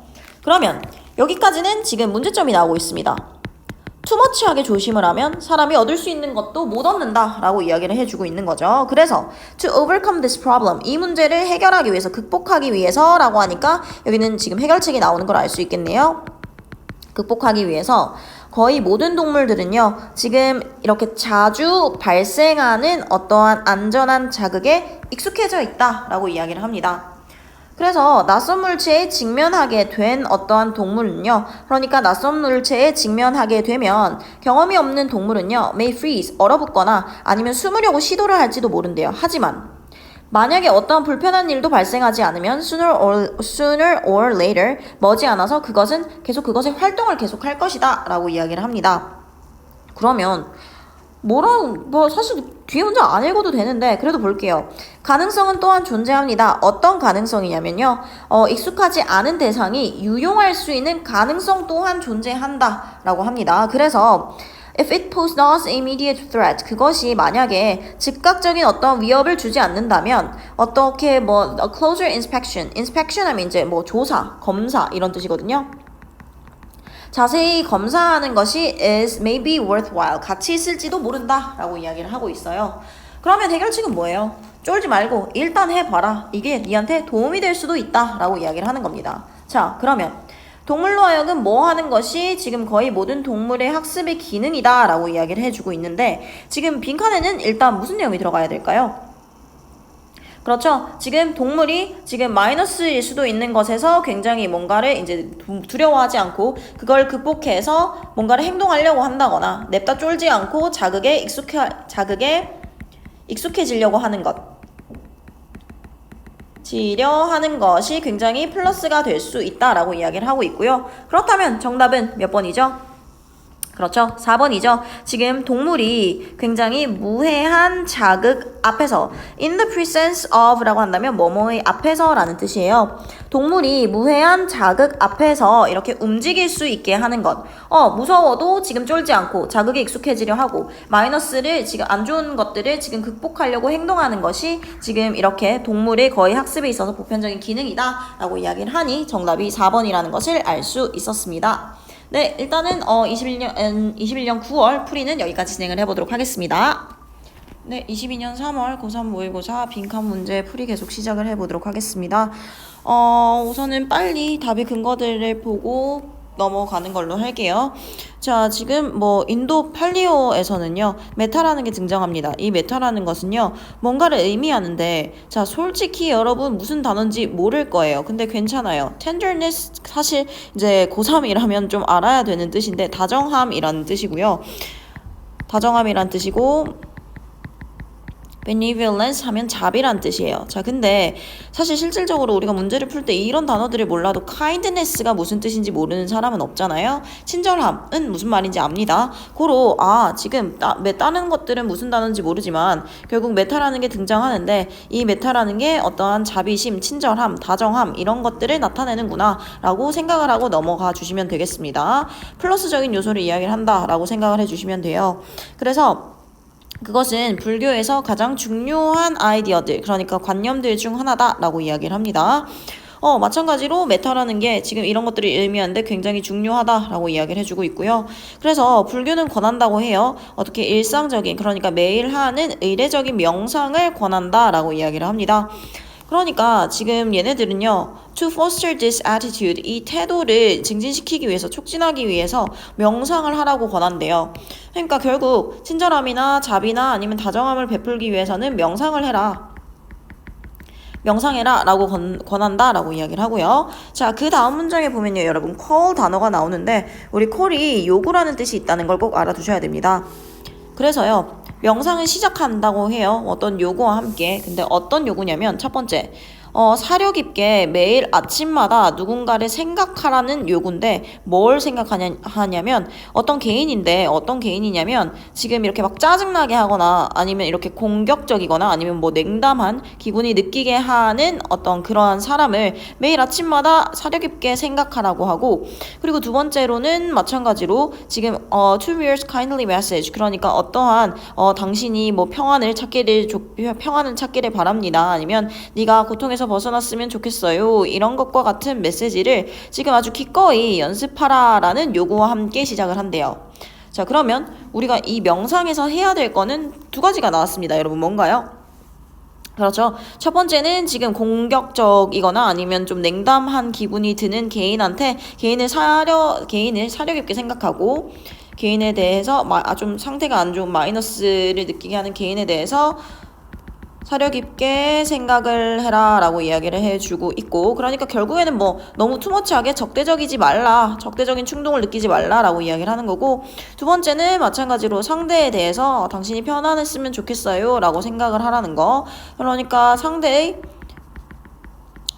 그러면 여기까지는 지금 문제점이 나오고 있습니다. 투머치하게 조심을 하면 사람이 얻을 수 있는 것도 못 얻는다 라고 이야기를 해주고 있는 거죠. 그래서 to overcome this problem, 이 문제를 해결하기 위해서, 극복하기 위해서 라고 하니까 여기는 지금 해결책이 나오는 걸 알 수 있겠네요. 극복하기 위해서 거의 모든 동물들은요, 지금 이렇게 자주 발생하는 어떠한 안전한 자극에 익숙해져 있다 라고 이야기를 합니다. 그래서 낯선 물체에 직면하게 된 어떠한 동물은요, 그러니까 낯선 물체에 직면하게 되면 경험이 없는 동물은요, may freeze, 얼어붙거나 아니면 숨으려고 시도를 할지도 모른대요. 하지만 만약에 어떠한 불편한 일도 발생하지 않으면 sooner or later, 머지않아서 그것의 활동을 계속할 것이다 라고 이야기를 합니다. 그러면 사실 뒤에 문제 안 읽어도 되는데 그래도 볼게요. 가능성은 또한 존재합니다. 어떤 가능성이냐면요, 익숙하지 않은 대상이 유용할 수 있는 가능성 또한 존재한다 라고 합니다. 그래서 if it poses no immediate threat, 그것이 만약에 즉각적인 어떤 위협을 주지 않는다면 어떻게 a closer inspection 하면 이제 조사, 검사 이런 뜻이거든요. 자세히 검사하는 것이 is maybe worthwhile, 가치 있을지도 모른다 라고 이야기를 하고 있어요. 그러면 해결책은 뭐예요? 쫄지 말고 일단 해봐라. 이게 니한테 도움이 될 수도 있다 라고 이야기를 하는 겁니다. 자, 그러면 동물로 하여금 뭐 하는 것이 지금 거의 모든 동물의 학습의 기능이다 라고 이야기를 해주고 있는데, 지금 빈칸에는 일단 무슨 내용이 들어가야 될까요? 그렇죠. 지금 동물이 지금 마이너스일 수도 있는 것에서 굉장히 뭔가를 이제 두려워하지 않고 그걸 극복해서 뭔가를 행동하려고 한다거나 냅다 쫄지 않고 자극에 익숙해지려고 하는 것. 지려하는 것이 굉장히 플러스가 될 수 있다라고 이야기를 하고 있고요. 그렇다면 정답은 몇 번이죠? 그렇죠. 4번이죠. 지금 동물이 굉장히 무해한 자극 앞에서 in the presence of 라고 한다면 뭐뭐의 앞에서 라는 뜻이에요. 동물이 무해한 자극 앞에서 이렇게 움직일 수 있게 하는 것. 무서워도 지금 쫄지 않고 자극에 익숙해지려 하고 마이너스를 지금 안 좋은 것들을 지금 극복하려고 행동하는 것이 지금 이렇게 동물의 거의 학습에 있어서 보편적인 기능이다 라고 이야기를 하니 정답이 4번이라는 것을 알 수 있었습니다. 네, 일단은 21년 9월 풀이는 여기까지 진행을 해보도록 하겠습니다. 네, 22년 3월 고3 모의고사 빈칸 문제 풀이 계속 시작을 해보도록 하겠습니다. 우선은 빨리 답의 근거들을 보고 넘어가는 걸로 할게요. 자, 지금 인도 팔리오에서는요, 메타라는 게 등장합니다. 이 메타라는 것은요, 뭔가를 의미하는데, 자, 솔직히 여러분 무슨 단어인지 모를 거예요. 근데 괜찮아요. tenderness, 사실 이제 고3이라면 좀 알아야 되는 뜻인데, 다정함이라는 뜻이고요. 다정함이란 뜻이고, benevolence 하면 자비란 뜻이에요. 자, 근데 사실 실질적으로 우리가 문제를 풀 때 이런 단어들을 몰라도 kindness가 무슨 뜻인지 모르는 사람은 없잖아요. 친절함은 무슨 말인지 압니다. 고로 지금 다른 것들은 무슨 단어인지 모르지만 결국 메타라는 게 등장하는데 이 메타라는 게 어떠한 자비심, 친절함, 다정함 이런 것들을 나타내는구나 라고 생각을 하고 넘어가 주시면 되겠습니다. 플러스적인 요소를 이야기를 한다 라고 생각을 해주시면 돼요. 그래서 그것은 불교에서 가장 중요한 아이디어들, 그러니까 관념들 중 하나다라고 이야기를 합니다. 마찬가지로 메타라는 게 지금 이런 것들을 의미하는데 굉장히 중요하다라고 이야기를 해주고 있고요. 그래서 불교는 권한다고 해요. 어떻게 일상적인, 그러니까 매일 하는 의례적인 명상을 권한다라고 이야기를 합니다. 그러니까 지금 얘네들은요, to foster this attitude, 이 태도를 증진시키기 위해서, 촉진하기 위해서 명상을 하라고 권한대요. 그러니까 결국 친절함이나 자비나 아니면 다정함을 베풀기 위해서는 명상을 해라. 명상해라 라고 권한다 라고 이야기를 하고요. 자, 그 다음 문장에 보면요, 여러분 call 단어가 나오는데 우리 call이 요구라는 뜻이 있다는 걸 꼭 알아두셔야 됩니다. 그래서요, 명상을 시작한다고 해요. 어떤 요구와 함께. 근데 어떤 요구냐면 첫 번째, 사려 깊게 매일 아침마다 누군가를 생각하라는 요구인데 뭘 생각하냐면 어떤 개인이냐면 지금 이렇게 막 짜증나게 하거나 아니면 이렇게 공격적이거나 아니면 냉담한 기분이 느끼게 하는 어떤 그러한 사람을 매일 아침마다 사려 깊게 생각하라고 하고, 그리고 두 번째로는 마찬가지로 지금 to yours kindly message, 그러니까 어떠한 당신이 평안을 찾기를 바랍니다. 아니면 네가 고통에서 벗어났으면 좋겠어요. 이런 것과 같은 메시지를 지금 아주 기꺼이 연습하라라는 요구와 함께 시작을 한대요. 자, 그러면 우리가 이 명상에서 해야 될 거는 두 가지가 나왔습니다. 여러분 뭔가요? 그렇죠. 첫 번째는 지금 공격적이거나 아니면 좀 냉담한 기분이 드는 개인한테 개인을 사려 깊게 생각하고, 개인에 대해서 좀 상태가 안 좋은 마이너스를 느끼게 하는 개인에 대해서 사려 깊게 생각을 해라 라고 이야기를 해주고 있고, 그러니까 결국에는 너무 투머치하게 적대적인 충동을 느끼지 말라 라고 이야기를 하는 거고, 두 번째는 마찬가지로 상대에 대해서 당신이 편안했으면 좋겠어요 라고 생각을 하라는 거. 그러니까 상대의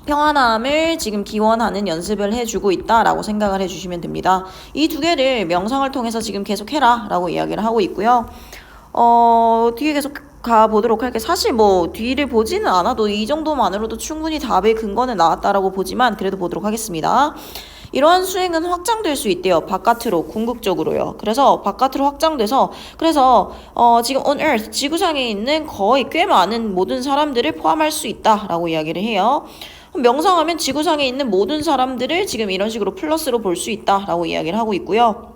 평안함을 지금 기원하는 연습을 해주고 있다라고 생각을 해주시면 됩니다. 이 두 개를 명상을 통해서 지금 계속 해라 라고 이야기를 하고 있고요. 뒤에 계속 가보도록 할게요. 사실 뒤를 보지는 않아도 이 정도만으로도 충분히 답의 근거는 나왔다라고 보지만 그래도 보도록 하겠습니다. 이러한 수행은 확장될 수 있대요. 바깥으로, 궁극적으로요. 그래서 바깥으로 확장돼서, 그래서 지금 on earth, 지구상에 있는 거의 꽤 많은 모든 사람들을 포함할 수 있다라고 이야기를 해요. 명상하면 지구상에 있는 모든 사람들을 지금 이런 식으로 플러스로 볼 수 있다라고 이야기를 하고 있고요.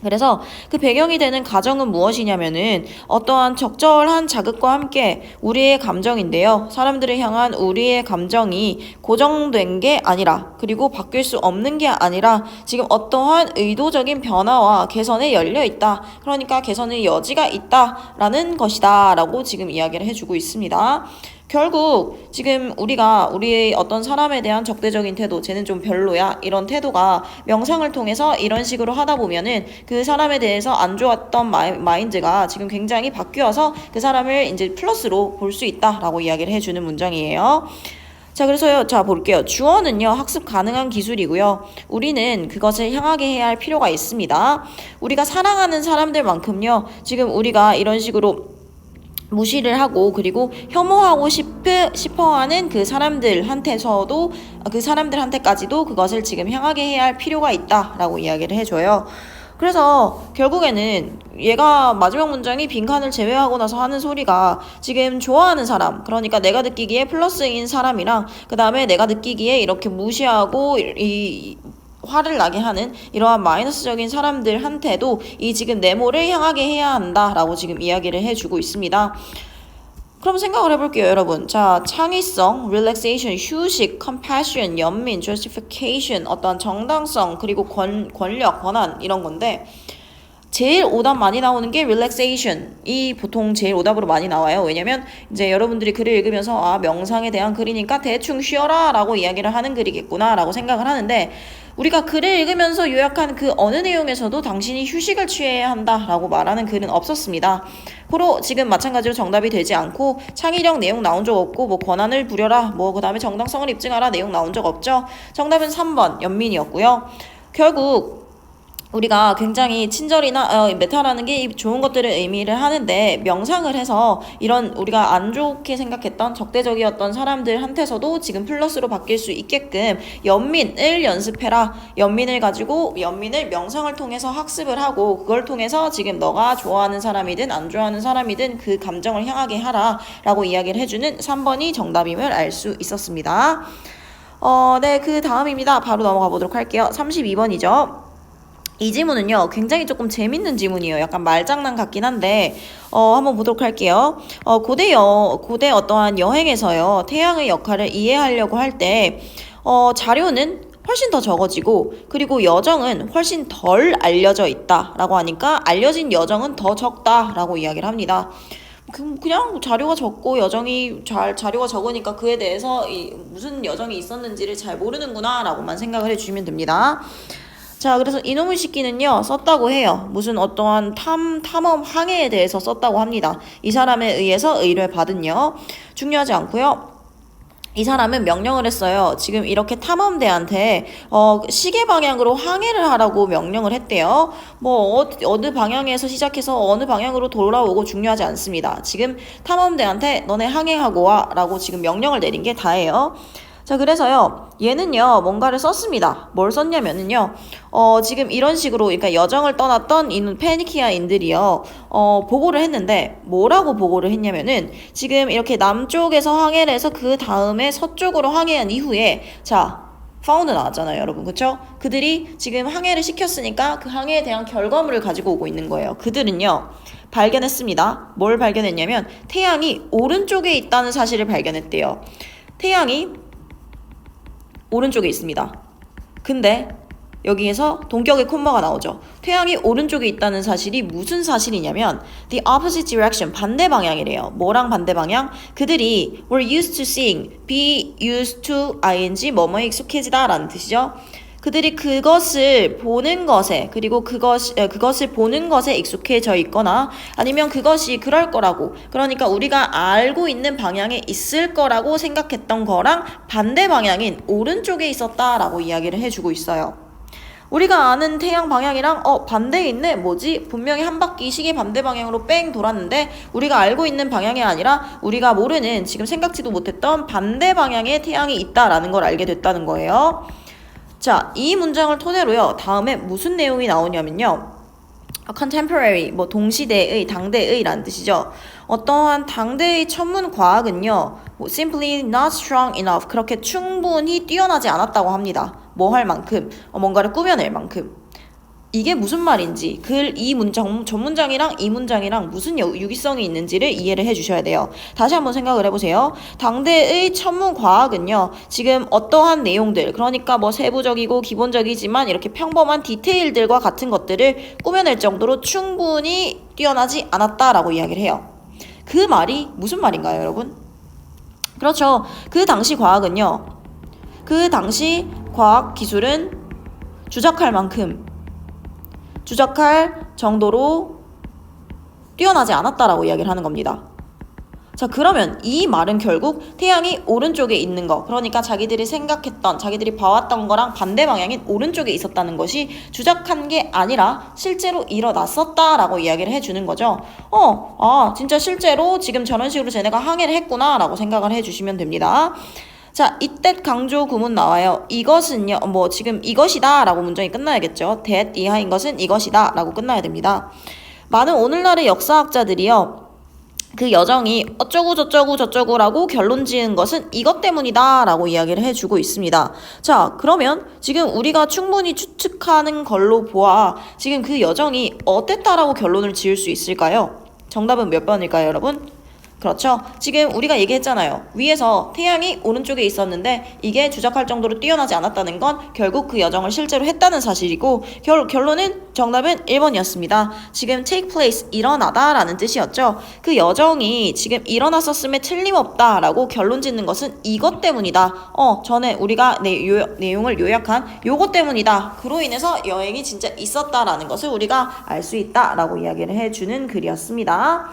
그래서 그 배경이 되는 가정은 무엇이냐면은 어떠한 적절한 자극과 함께 우리의 감정인데요. 사람들을 향한 우리의 감정이 고정된 게 아니라, 그리고 바뀔 수 없는 게 아니라 지금 어떠한 의도적인 변화와 개선에 열려 있다. 그러니까 개선의 여지가 있다라는 것이다 라고 지금 이야기를 해주고 있습니다. 결국 지금 우리가 우리 어떤 사람에 대한 적대적인 태도, 쟤는 좀 별로야, 이런 태도가 명상을 통해서 이런 식으로 하다 보면은 그 사람에 대해서 안 좋았던 마인드가 지금 굉장히 바뀌어서 그 사람을 이제 플러스로 볼 수 있다라고 이야기를 해주는 문장이에요. 자, 그래서요, 자, 볼게요. 주어는요, 학습 가능한 기술이고요. 우리는 그것을 향하게 해야 할 필요가 있습니다. 우리가 사랑하는 사람들만큼요, 지금 우리가 이런 식으로 무시를 하고 그리고 혐오하고 싶어하는 그 사람들한테서도 그 사람들한테까지도 그것을 지금 향하게 해야 할 필요가 있다라고 이야기를 해줘요. 그래서 결국에는 얘가 마지막 문장이 빈칸을 제외하고 나서 하는 소리가 지금 좋아하는 사람, 그러니까 내가 느끼기에 플러스인 사람이랑 그 다음에 내가 느끼기에 이렇게 무시하고 이 화를 나게 하는 이러한 마이너스적인 사람들한테도 이 지금 네모를 향하게 해야 한다라고 지금 이야기를 해주고 있습니다. 그럼 생각을 해볼게요, 여러분. 자, 창의성, relaxation, 휴식, compassion, 연민, justification, 어떤 정당성, 그리고 권력, 권한 이런 건데 제일 오답 많이 나오는 게 relaxation. 이 보통 제일 오답으로 많이 나와요. 왜냐면 이제 여러분들이 글을 읽으면서 아, 명상에 대한 글이니까 대충 쉬어라 라고 이야기를 하는 글이겠구나 라고 생각을 하는데 우리가 글을 읽으면서 요약한 그 어느 내용에서도 당신이 휴식을 취해야 한다라고 말하는 글은 없었습니다. 고로 지금 마찬가지로 정답이 되지 않고 창의력 내용 나온 적 없고 뭐 권한을 부려라 뭐 그 다음에 정당성을 입증하라 내용 나온 적 없죠. 정답은 3번 연민이었고요. 결국 우리가 굉장히 친절이나 메타라는 게 좋은 것들을 의미를 하는데 명상을 해서 이런 우리가 안 좋게 생각했던 적대적이었던 사람들한테서도 지금 플러스로 바뀔 수 있게끔 연민을 연습해라. 연민을 가지고 연민을 명상을 통해서 학습을 하고 그걸 통해서 지금 너가 좋아하는 사람이든 안 좋아하는 사람이든 그 감정을 향하게 하라 라고 이야기를 해주는 3번이 정답임을 알 수 있었습니다. 네, 그 다음입니다. 바로 넘어가 보도록 할게요. 32번이죠. 이 지문은요 굉장히 조금 재밌는 지문이에요. 약간 말장난 같긴 한데 한번 보도록 할게요. 고대 어떠한 여행에서요 태양의 역할을 이해하려고 할 때 자료는 훨씬 더 적어지고 그리고 여정은 훨씬 덜 알려져 있다라고 하니까 알려진 여정은 더 적다라고 이야기를 합니다. 그냥 자료가 적고 자료가 적으니까 그에 대해서 무슨 여정이 있었는지를 잘 모르는구나 라고만 생각을 해주시면 됩니다. 자, 그래서 이놈의 시끼는요 썼다고 해요. 무슨 어떠한 탐험 항해에 대해서 썼다고 합니다. 이 사람에 의해서 의뢰받은요. 중요하지 않고요. 이 사람은 명령을 했어요. 지금 이렇게 탐험대한테 시계 방향으로 항해를 하라고 명령을 했대요. 뭐 어느 방향에서 시작해서 어느 방향으로 돌아오고 중요하지 않습니다. 지금 탐험대한테 너네 항해하고 와 라고 지금 명령을 내린 게 다예요. 자, 그래서요 얘는요 뭔가를 썼습니다. 뭘 썼냐면은요 지금 이런 식으로 그러니까 여정을 떠났던 이 페니키아인들이요 보고를 했는데 뭐라고 보고를 했냐면은 지금 이렇게 남쪽에서 항해를 해서 그 다음에 서쪽으로 항해한 이후에 자 파운드 나왔잖아요, 여러분. 그쵸? 그들이 지금 항해를 시켰으니까 그 항해에 대한 결과물을 가지고 오고 있는 거예요. 그들은요 발견했습니다. 뭘 발견했냐면 태양이 오른쪽에 있다는 사실을 발견했대요. 태양이 오른쪽에 있습니다. 근데 여기에서 동격의 콤마가 나오죠. 태양이 오른쪽에 있다는 사실이 무슨 사실이냐면 the opposite direction, 반대 방향이래요. 뭐랑 반대 방향? 그들이 were used to seeing, be used to ing, 뭐뭐에 익숙해지다 라는 뜻이죠. 그들이 그것을 보는 것에 그리고 그것을 보는 것에 익숙해져 있거나 아니면 그것이 그럴 거라고 그러니까 우리가 알고 있는 방향에 있을 거라고 생각했던 거랑 반대 방향인 오른쪽에 있었다라고 이야기를 해주고 있어요. 우리가 아는 태양 방향이랑 반대에 있네? 뭐지? 분명히 한 바퀴 시계 반대 방향으로 뺑 돌았는데 우리가 알고 있는 방향이 아니라 우리가 모르는 지금 생각지도 못했던 반대 방향에 태양이 있다라는 걸 알게 됐다는 거예요. 자, 이 문장을 토대로요. 다음에 무슨 내용이 나오냐면요. contemporary, 뭐 동시대의, 당대의 라는 뜻이죠. 어떠한 당대의 천문 과학은요. simply not strong enough. 그렇게 충분히 뛰어나지 않았다고 합니다. 뭐 할 만큼, 뭔가를 꾸며낼 만큼. 이게 무슨 말인지 이 문장 전문장이랑 이 문장이랑 무슨 유기성이 있는지를 이해를 해주셔야 돼요. 다시 한번 생각을 해보세요. 당대의 천문과학은요 지금 어떠한 내용들 그러니까 뭐 세부적이고 기본적이지만 이렇게 평범한 디테일들과 같은 것들을 꾸며낼 정도로 충분히 뛰어나지 않았다라고 이야기를 해요. 그 말이 무슨 말인가요, 여러분? 그렇죠. 그 당시 과학은요. 그 당시 과학 기술은 주작할 만큼, 주작할 정도로 뛰어나지 않았다라고 이야기를 하는 겁니다. 자, 그러면 이 말은 결국 태양이 오른쪽에 있는 거, 그러니까 자기들이 생각했던, 자기들이 봐왔던 거랑 반대 방향인 오른쪽에 있었다는 것이 주작한 게 아니라 실제로 일어났었다라고 이야기를 해주는 거죠. 진짜 실제로 지금 저런 식으로 쟤네가 항해를 했구나 라고 생각을 해주시면 됩니다. 자, 이때 강조 구문 나와요. 이것은요, 지금 이것이다 라고 문장이 끝나야겠죠. that 이하인 것은 이것이다 라고 끝나야 됩니다. 많은 오늘날의 역사학자들이요, 그 여정이 어쩌고 저쩌고 저쩌고라고 결론 지은 것은 이것 때문이다 라고 이야기를 해주고 있습니다. 자, 그러면 지금 우리가 충분히 추측하는 걸로 보아 지금 그 여정이 어땠다라고 결론을 지을 수 있을까요? 정답은 몇 번일까요, 여러분? 그렇죠. 지금 우리가 얘기했잖아요. 위에서 태양이 오른쪽에 있었는데 이게 주작할 정도로 뛰어나지 않았다는 건 결국 그 여정을 실제로 했다는 사실이고, 결론은 정답은 1번이었습니다. 지금 take place, 일어나다 라는 뜻이었죠. 그 여정이 지금 일어났었음에 틀림없다 라고 결론 짓는 것은 이것 때문이다. 전에 우리가 내용을 요약한 요것 때문이다. 그로 인해서 여행이 진짜 있었다라는 것을 우리가 알 수 있다 라고 이야기를 해주는 글이었습니다.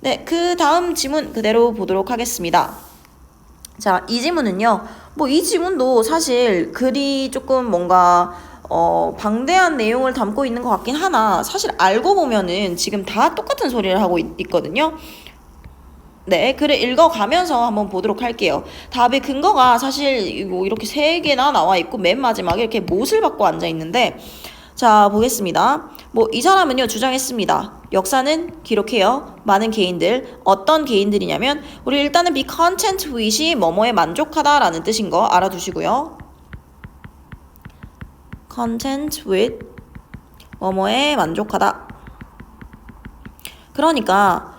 네, 그 다음 지문 그대로 보도록 하겠습니다. 자, 이 지문은요, 이 지문도 사실 글이 조금 뭔가 방대한 내용을 담고 있는 것 같긴 하나, 사실 알고 보면은 지금 다 똑같은 소리를 하고 있거든요. 네, 글을 읽어가면서 한번 보도록 할게요. 답의 근거가 사실 이렇게 3개나 나와 있고 맨 마지막에 이렇게 못을 받고 앉아 있는데, 자, 보겠습니다. 이 사람은요, 주장했습니다. 역사는 기록해요. 많은 개인들. 어떤 개인들이냐면, 우리 일단은 be content with이 뭐뭐에 만족하다라는 뜻인 거 알아두시고요. content with, 뭐뭐에 만족하다. 그러니까,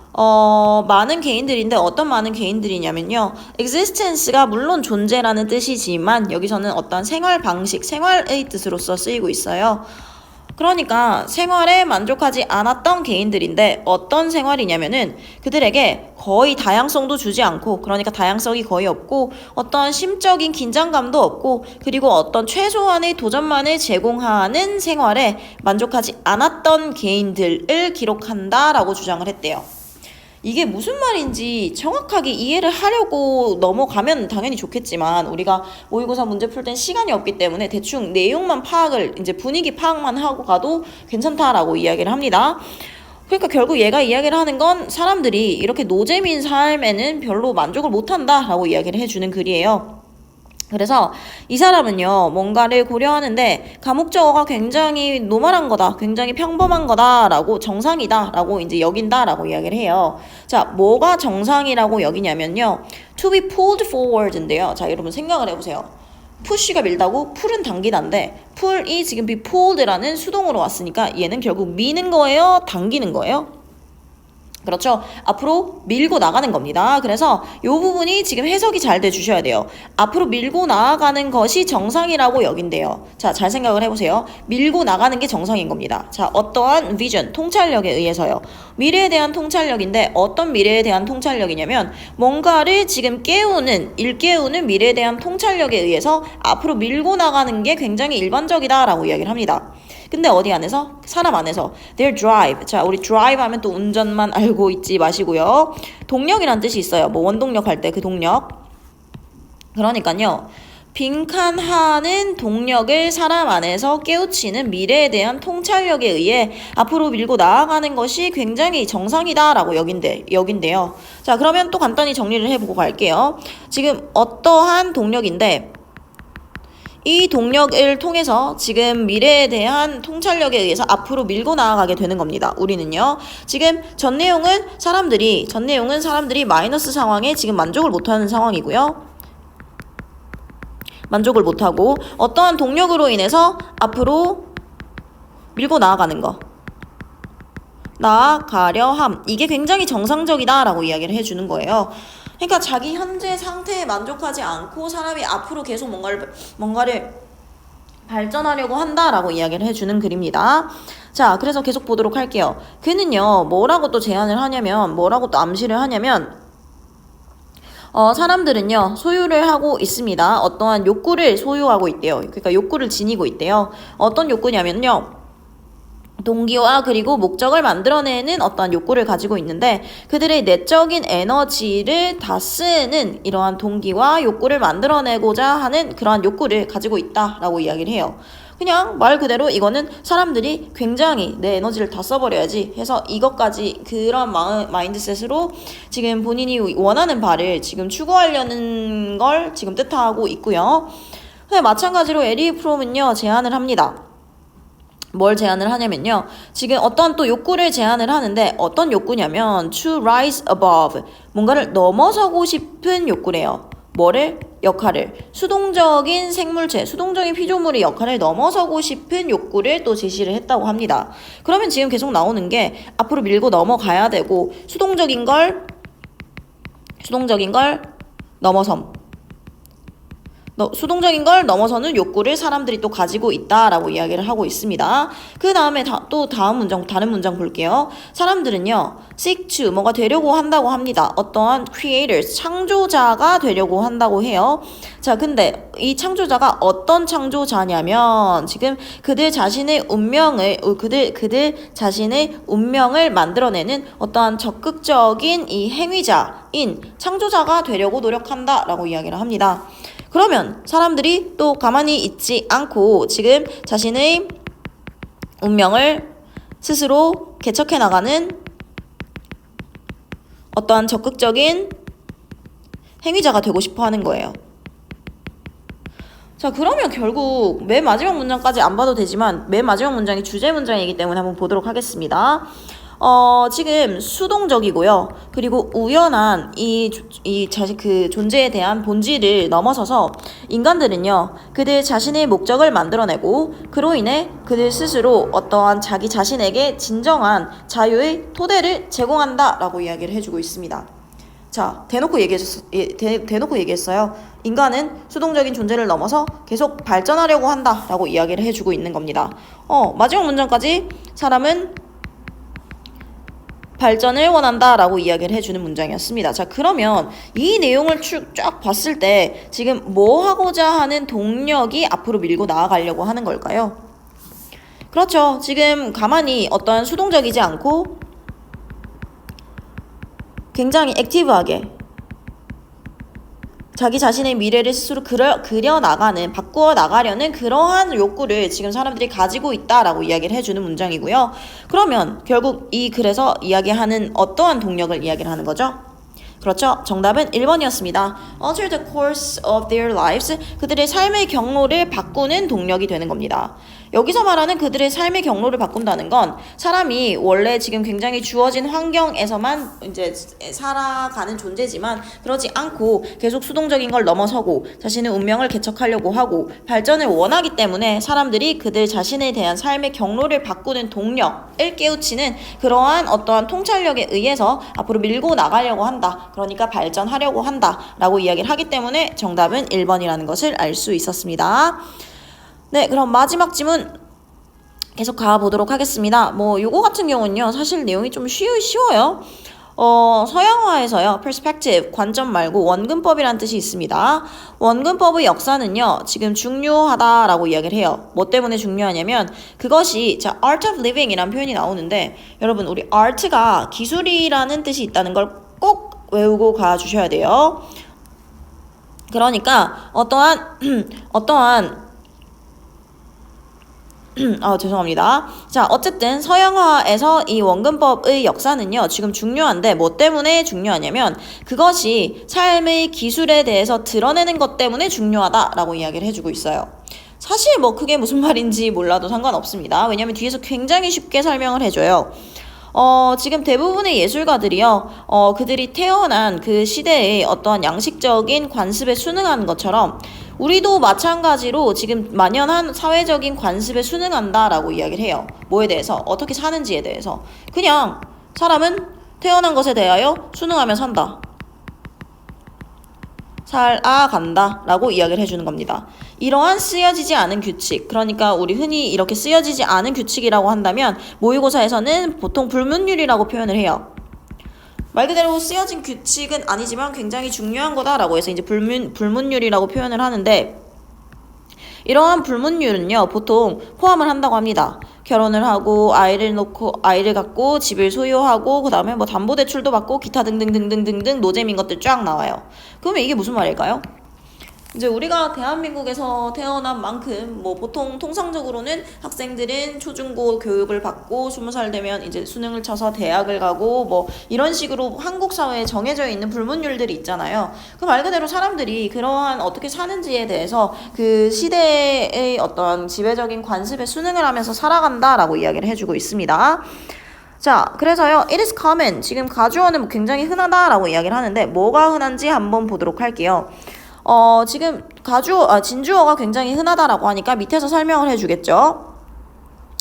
많은 개인들인데 어떤 많은 개인들이냐면요. existence가 물론 존재라는 뜻이지만 여기서는 어떤 생활 방식, 생활의 뜻으로서 쓰이고 있어요. 그러니까 생활에 만족하지 않았던 개인들인데 어떤 생활이냐면은 그들에게 거의 다양성도 주지 않고, 그러니까 다양성이 거의 없고 어떤 심적인 긴장감도 없고, 그리고 어떤 최소한의 도전만을 제공하는 생활에 만족하지 않았던 개인들을 기록한다라고 주장을 했대요. 이게 무슨 말인지 정확하게 이해를 하려고 넘어가면 당연히 좋겠지만 우리가 모의고사 문제 풀 땐 시간이 없기 때문에 대충 내용만 파악을, 이제 분위기 파악만 하고 가도 괜찮다라고 이야기를 합니다. 그러니까 결국 얘가 이야기를 하는 건 사람들이 이렇게 노잼인 삶에는 별로 만족을 못한다라고 이야기를 해주는 글이에요. 그래서 이 사람은요, 뭔가를 고려하는데 가목적어가 굉장히 노멀한 거다, 굉장히 평범한 거다라고, 정상이다라고 이제 여긴다라고 이야기를 해요. 자, 뭐가 정상이라고 여기냐면요, to be pulled forward인데요. 자, 여러분 생각을 해보세요. push가 밀다고 pull은 당기다인데 pull이 지금 be pulled라는 수동으로 왔으니까 얘는 결국 미는 거예요, 당기는 거예요? 그렇죠. 앞으로 밀고 나가는 겁니다. 그래서 이 부분이 지금 해석이 잘 돼 주셔야 돼요. 앞으로 밀고 나아가는 것이 정상이라고 여긴대요. 자, 잘 생각을 해보세요. 밀고 나가는 게 정상인 겁니다. 자, 어떠한 비전, 통찰력에 의해서요. 미래에 대한 통찰력인데 어떤 미래에 대한 통찰력이냐면 뭔가를 지금 일깨우는 미래에 대한 통찰력에 의해서 앞으로 밀고 나가는 게 굉장히 일반적이다라고 이야기를 합니다. 근데 어디 안에서? 사람 안에서. Their drive. 자, 우리 drive 하면 또 운전만 알고 있지 마시고요. 동력이란 뜻이 있어요. 원동력 할 때 그 동력. 그러니까요, 빈칸하는 동력을 사람 안에서 깨우치는 미래에 대한 통찰력에 의해 앞으로 밀고 나아가는 것이 굉장히 정상이다라고 여긴대요. 자, 그러면 또 간단히 정리를 해보고 갈게요. 지금 어떠한 동력인데 이 동력을 통해서 지금 미래에 대한 통찰력에 의해서 앞으로 밀고 나아가게 되는 겁니다. 우리는요. 지금 전 내용은 사람들이 마이너스 상황에 지금 만족을 못하는 상황이고요. 만족을 못하고 어떠한 동력으로 인해서 앞으로 밀고 나아가는 거. 나아가려 함. 이게 굉장히 정상적이다라고 이야기를 해주는 거예요. 그러니까 자기 현재 상태에 만족하지 않고 사람이 앞으로 계속 뭔가를 발전하려고 한다라고 이야기를 해주는 글입니다. 자, 그래서 계속 보도록 할게요. 그는요, 뭐라고 또 제안을 하냐면, 뭐라고 또 암시를 하냐면, 사람들은요, 소유를 하고 있습니다. 어떠한 욕구를 소유하고 있대요. 그러니까 욕구를 지니고 있대요. 어떤 욕구냐면요. 동기와 그리고 목적을 만들어내는 어떠한 욕구를 가지고 있는데 그들의 내적인 에너지를 다 쓰는 이러한 동기와 욕구를 만들어내고자 하는 그러한 욕구를 가지고 있다라고 이야기를 해요. 그냥 말 그대로 이거는 사람들이 굉장히 내 에너지를 다 써버려야지 해서 이것까지 그런 마인드셋으로 지금 본인이 원하는 바를 지금 추구하려는 걸 지금 뜻하고 있고요. 마찬가지로 에리 프롬은요 제안을 합니다. 뭘 제안을 하냐면요. 지금 어떤 또 욕구를 제안을 하는데 어떤 욕구냐면 to rise above 뭔가를 넘어서고 싶은 욕구래요. 뭐를? 역할을. 수동적인 생물체, 수동적인 피조물의 역할을 넘어서고 싶은 욕구를 또 제시를 했다고 합니다. 그러면 지금 계속 나오는 게 앞으로 밀고 넘어가야 되고 수동적인 걸 넘어섬. 수동적인 걸 넘어서는 욕구를 사람들이 또 가지고 있다라고 이야기를 하고 있습니다. 그 다음에 또 다음 문장, 다른 문장 볼게요. 사람들은요, seek to, 뭐가 되려고 한다고 합니다. 어떠한 creators, 창조자가 되려고 한다고 해요. 자, 근데 이 창조자가 어떤 창조자냐면, 지금 그들 자신의 운명을 만들어내는 어떠한 적극적인 이 행위자인 창조자가 되려고 노력한다라고 이야기를 합니다. 그러면 사람들이 또 가만히 있지 않고 지금 자신의 운명을 스스로 개척해 나가는 어떠한 적극적인 행위자가 되고 싶어 하는 거예요. 자, 그러면 결국 맨 마지막 문장까지 안 봐도 되지만 맨 마지막 문장이 주제 문장이기 때문에 한번 보도록 하겠습니다. 지금 수동적이고요. 그리고 우연한 그 존재에 대한 본질을 넘어서서 인간들은요, 그들 자신의 목적을 만들어내고 그로 인해 그들 스스로 어떠한 자기 자신에게 진정한 자유의 토대를 제공한다라고 이야기를 해주고 있습니다. 자, 대놓고 얘기했어요. 인간은 수동적인 존재를 넘어서 계속 발전하려고 한다라고 이야기를 해주고 있는 겁니다. 마지막 문장까지 사람은 발전을 원한다라고 이야기를 해주는 문장이었습니다. 자, 그러면 이 내용을 쫙 봤을 때 지금 뭐 하고자 하는 동력이 앞으로 밀고 나아가려고 하는 걸까요? 그렇죠. 지금 가만히 어떠한 수동적이지 않고 굉장히 액티브하게 자기 자신의 미래를 스스로 그려나가는, 바꾸어 나가려는 그러한 욕구를 지금 사람들이 가지고 있다라고 이야기를 해주는 문장이고요. 그러면 결국 이 글에서 이야기하는 어떠한 동력을 이야기를 하는 거죠? 그렇죠. 정답은 1번이었습니다. Alter the course of their lives. 그들의 삶의 경로를 바꾸는 동력이 되는 겁니다. 여기서 말하는 그들의 삶의 경로를 바꾼다는 건 사람이 원래 지금 굉장히 주어진 환경에서만 이제 살아가는 존재지만 그러지 않고 계속 수동적인 걸 넘어서고 자신의 운명을 개척하려고 하고 발전을 원하기 때문에 사람들이 그들 자신에 대한 삶의 경로를 바꾸는 동력을 깨우치는 그러한 어떠한 통찰력에 의해서 앞으로 밀고 나가려고 한다. 그러니까 발전하려고 한다라고 이야기를 하기 때문에 정답은 1번이라는 것을 알 수 있었습니다. 네, 그럼 마지막 지문 계속 가보도록 하겠습니다. 요거 같은 경우는요, 사실 내용이 좀 쉬워요. 서양화에서요, perspective, 관점 말고 원근법이라는 뜻이 있습니다. 원근법의 역사는요, 지금 중요하다라고 이야기를 해요. 뭐 때문에 중요하냐면, 그것이, art of living 이라는 표현이 나오는데, 여러분, 우리 art가 기술이라는 뜻이 있다는 걸 꼭 외우고 가주셔야 돼요. 그러니까, 죄송합니다. 자, 어쨌든 서양화에서 이 원근법의 역사는요, 지금 중요한데 뭐 때문에 중요하냐면 그것이 삶의 기술에 대해서 드러내는 것 때문에 중요하다라고 이야기를 해주고 있어요. 사실 그게 무슨 말인지 몰라도 상관없습니다. 왜냐면 뒤에서 굉장히 쉽게 설명을 해줘요. 지금 대부분의 예술가들이요, 그들이 태어난 그 시대의 어떠한 양식적인 관습에 순응하는 것처럼 우리도 마찬가지로 지금 만연한 사회적인 관습에 순응한다라고 이야기를 해요. 뭐에 대해서? 어떻게 사는지에 대해서. 그냥 사람은 태어난 것에 대하여 순응하며 산다. 살아간다 라고 이야기를 해주는 겁니다. 이러한 쓰여지지 않은 규칙, 그러니까 우리 흔히 이렇게 쓰여지지 않은 규칙이라고 한다면 모의고사에서는 보통 불문율이라고 표현을 해요. 말 그대로 쓰여진 규칙은 아니지만 굉장히 중요한 거다라고 해서 이제 불문율이라고 표현을 하는데, 이러한 불문율은요 보통 포함을 한다고 합니다. 결혼을 하고 아이를 갖고 집을 소유하고 그 다음에 뭐 담보대출도 받고 기타 등등등등등등 노잼인 것들 쫙 나와요. 그러면 이게 무슨 말일까요? 이제 우리가 대한민국에서 태어난 만큼 뭐 보통 통상적으로는 학생들은 초중고 교육을 받고 20살 되면 이제 수능을 쳐서 대학을 가고 뭐 이런 식으로 한국 사회에 정해져 있는 불문율들이 있잖아요. 그 말 그대로 사람들이 그러한 어떻게 사는지에 대해서 그 시대의 어떤 지배적인 관습에 순응을 하면서 살아간다라고 이야기를 해주고 있습니다. 자, 그래서요, it is common. 지금 가주어는 굉장히 흔하다라고 이야기를 하는데 뭐가 흔한지 한번 보도록 할게요. 지금 진주어가 굉장히 흔하다라고 하니까 밑에서 설명을 해주겠죠.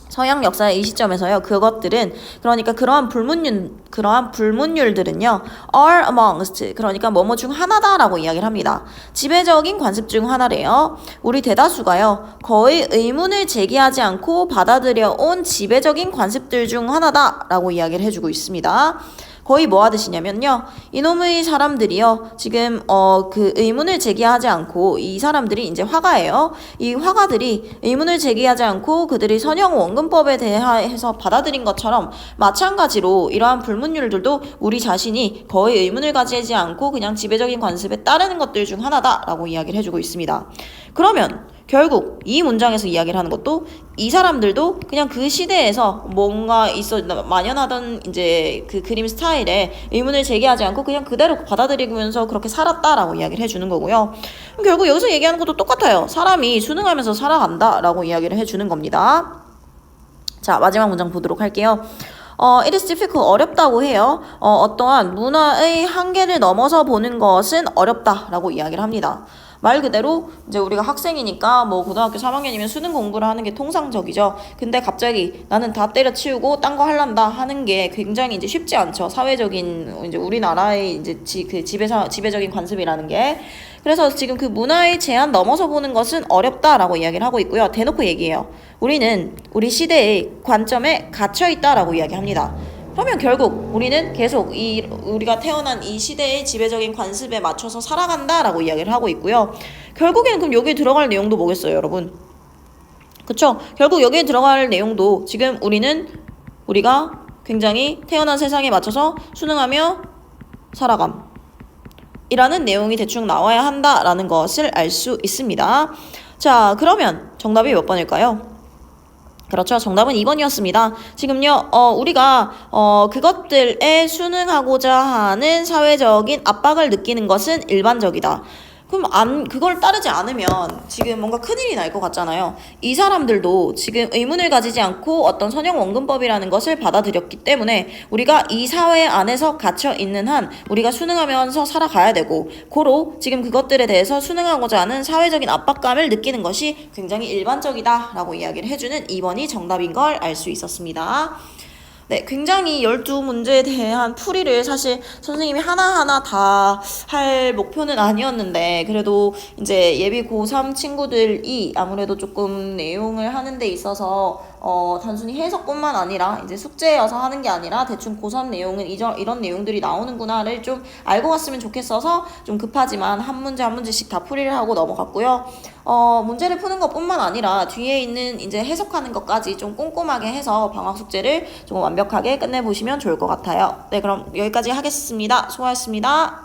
서양 역사의 이 시점에서요, 그것들은, 그러니까 그러한 불문율들은요, are amongst, 그러니까 뭐뭐 중 하나다라고 이야기를 합니다. 지배적인 관습 중 하나래요. 우리 대다수가요, 거의 의문을 제기하지 않고 받아들여 온 지배적인 관습들 중 하나다라고 이야기를 해주고 있습니다. 거의 뭐 하듯이냐면요, 이놈의 사람들이요 지금 그 의문을 제기하지 않고, 이 사람들이 이제 화가예요. 이 화가들이 의문을 제기하지 않고 그들이 선형 원근법에 대해서 받아들인 것처럼 마찬가지로 이러한 불문율들도 우리 자신이 거의 의문을 가지지 않고 그냥 지배적인 관습에 따르는 것들 중 하나다라고 이야기를 해주고 있습니다. 그러면 결국 이 문장에서 이야기를 하는 것도 이 사람들도 그냥 그 시대에서 뭔가 만연하던 이제 그 그림 스타일에 의문을 제기하지 않고 그냥 그대로 받아들이면서 그렇게 살았다라고 이야기를 해주는 거고요. 결국 여기서 얘기하는 것도 똑같아요. 사람이 순응하면서 살아간다라고 이야기를 해주는 겁니다. 자, 마지막 문장 보도록 할게요. it is difficult, 어렵다고 해요. 어떠한 문화의 한계를 넘어서 보는 것은 어렵다라고 이야기를 합니다. 말 그대로 이제 우리가 학생이니까 뭐 고등학교 3학년이면 수능 공부를 하는 게 통상적이죠. 근데 갑자기 나는 다 때려치우고 딴 거 할란다 하는 게 굉장히 이제 쉽지 않죠. 사회적인 이제 우리나라의 이제 지배적인 관습이라는 게. 그래서 지금 그 문화의 제한 넘어서 보는 것은 어렵다라고 이야기를 하고 있고요. 대놓고 얘기해요. 우리는 우리 시대의 관점에 갇혀 있다라고 이야기합니다. 그러면 결국 우리는 계속 우리가 태어난 이 시대의 지배적인 관습에 맞춰서 살아간다라고 이야기를 하고 있고요. 결국에는 그럼 여기에 들어갈 내용도 뭐겠어요, 여러분? 그쵸? 결국 여기에 들어갈 내용도 지금 우리가 굉장히 태어난 세상에 맞춰서 순응하며 살아감 이라는 내용이 대충 나와야 한다라는 것을 알 수 있습니다. 자, 그러면 정답이 몇 번일까요? 그렇죠. 정답은 2번이었습니다. 지금요, 우리가, 그것들에 순응하고자 하는 사회적인 압박을 느끼는 것은 일반적이다. 그럼 그걸 따르지 않으면 지금 뭔가 큰일이 날 것 같잖아요. 이 사람들도 지금 의문을 가지지 않고 어떤 선형 원근법이라는 것을 받아들였기 때문에 우리가 이 사회 안에서 갇혀 있는 한 우리가 순응하면서 살아가야 되고, 고로 지금 그것들에 대해서 순응하고자 하는 사회적인 압박감을 느끼는 것이 굉장히 일반적이다라고 이야기를 해주는 2번이 정답인 걸 알 수 있었습니다. 네, 굉장히 12문제에 대한 풀이를 사실 선생님이 하나하나 다 할 목표는 아니었는데, 그래도 이제 예비 고3 친구들이 아무래도 조금 내용을 하는 데 있어서 단순히 해석뿐만 아니라 이제 숙제여서 하는 게 아니라 대충 고3 내용은 이런 내용들이 나오는구나를 좀 알고 갔으면 좋겠어서 좀 급하지만 한 문제 한 문제씩 다 풀이를 하고 넘어갔고요. 문제를 푸는 것뿐만 아니라 뒤에 있는 이제 해석하는 것까지 좀 꼼꼼하게 해서 방학 숙제를 좀 완벽하게 끝내보시면 좋을 것 같아요. 네, 그럼 여기까지 하겠습니다. 수고하셨습니다.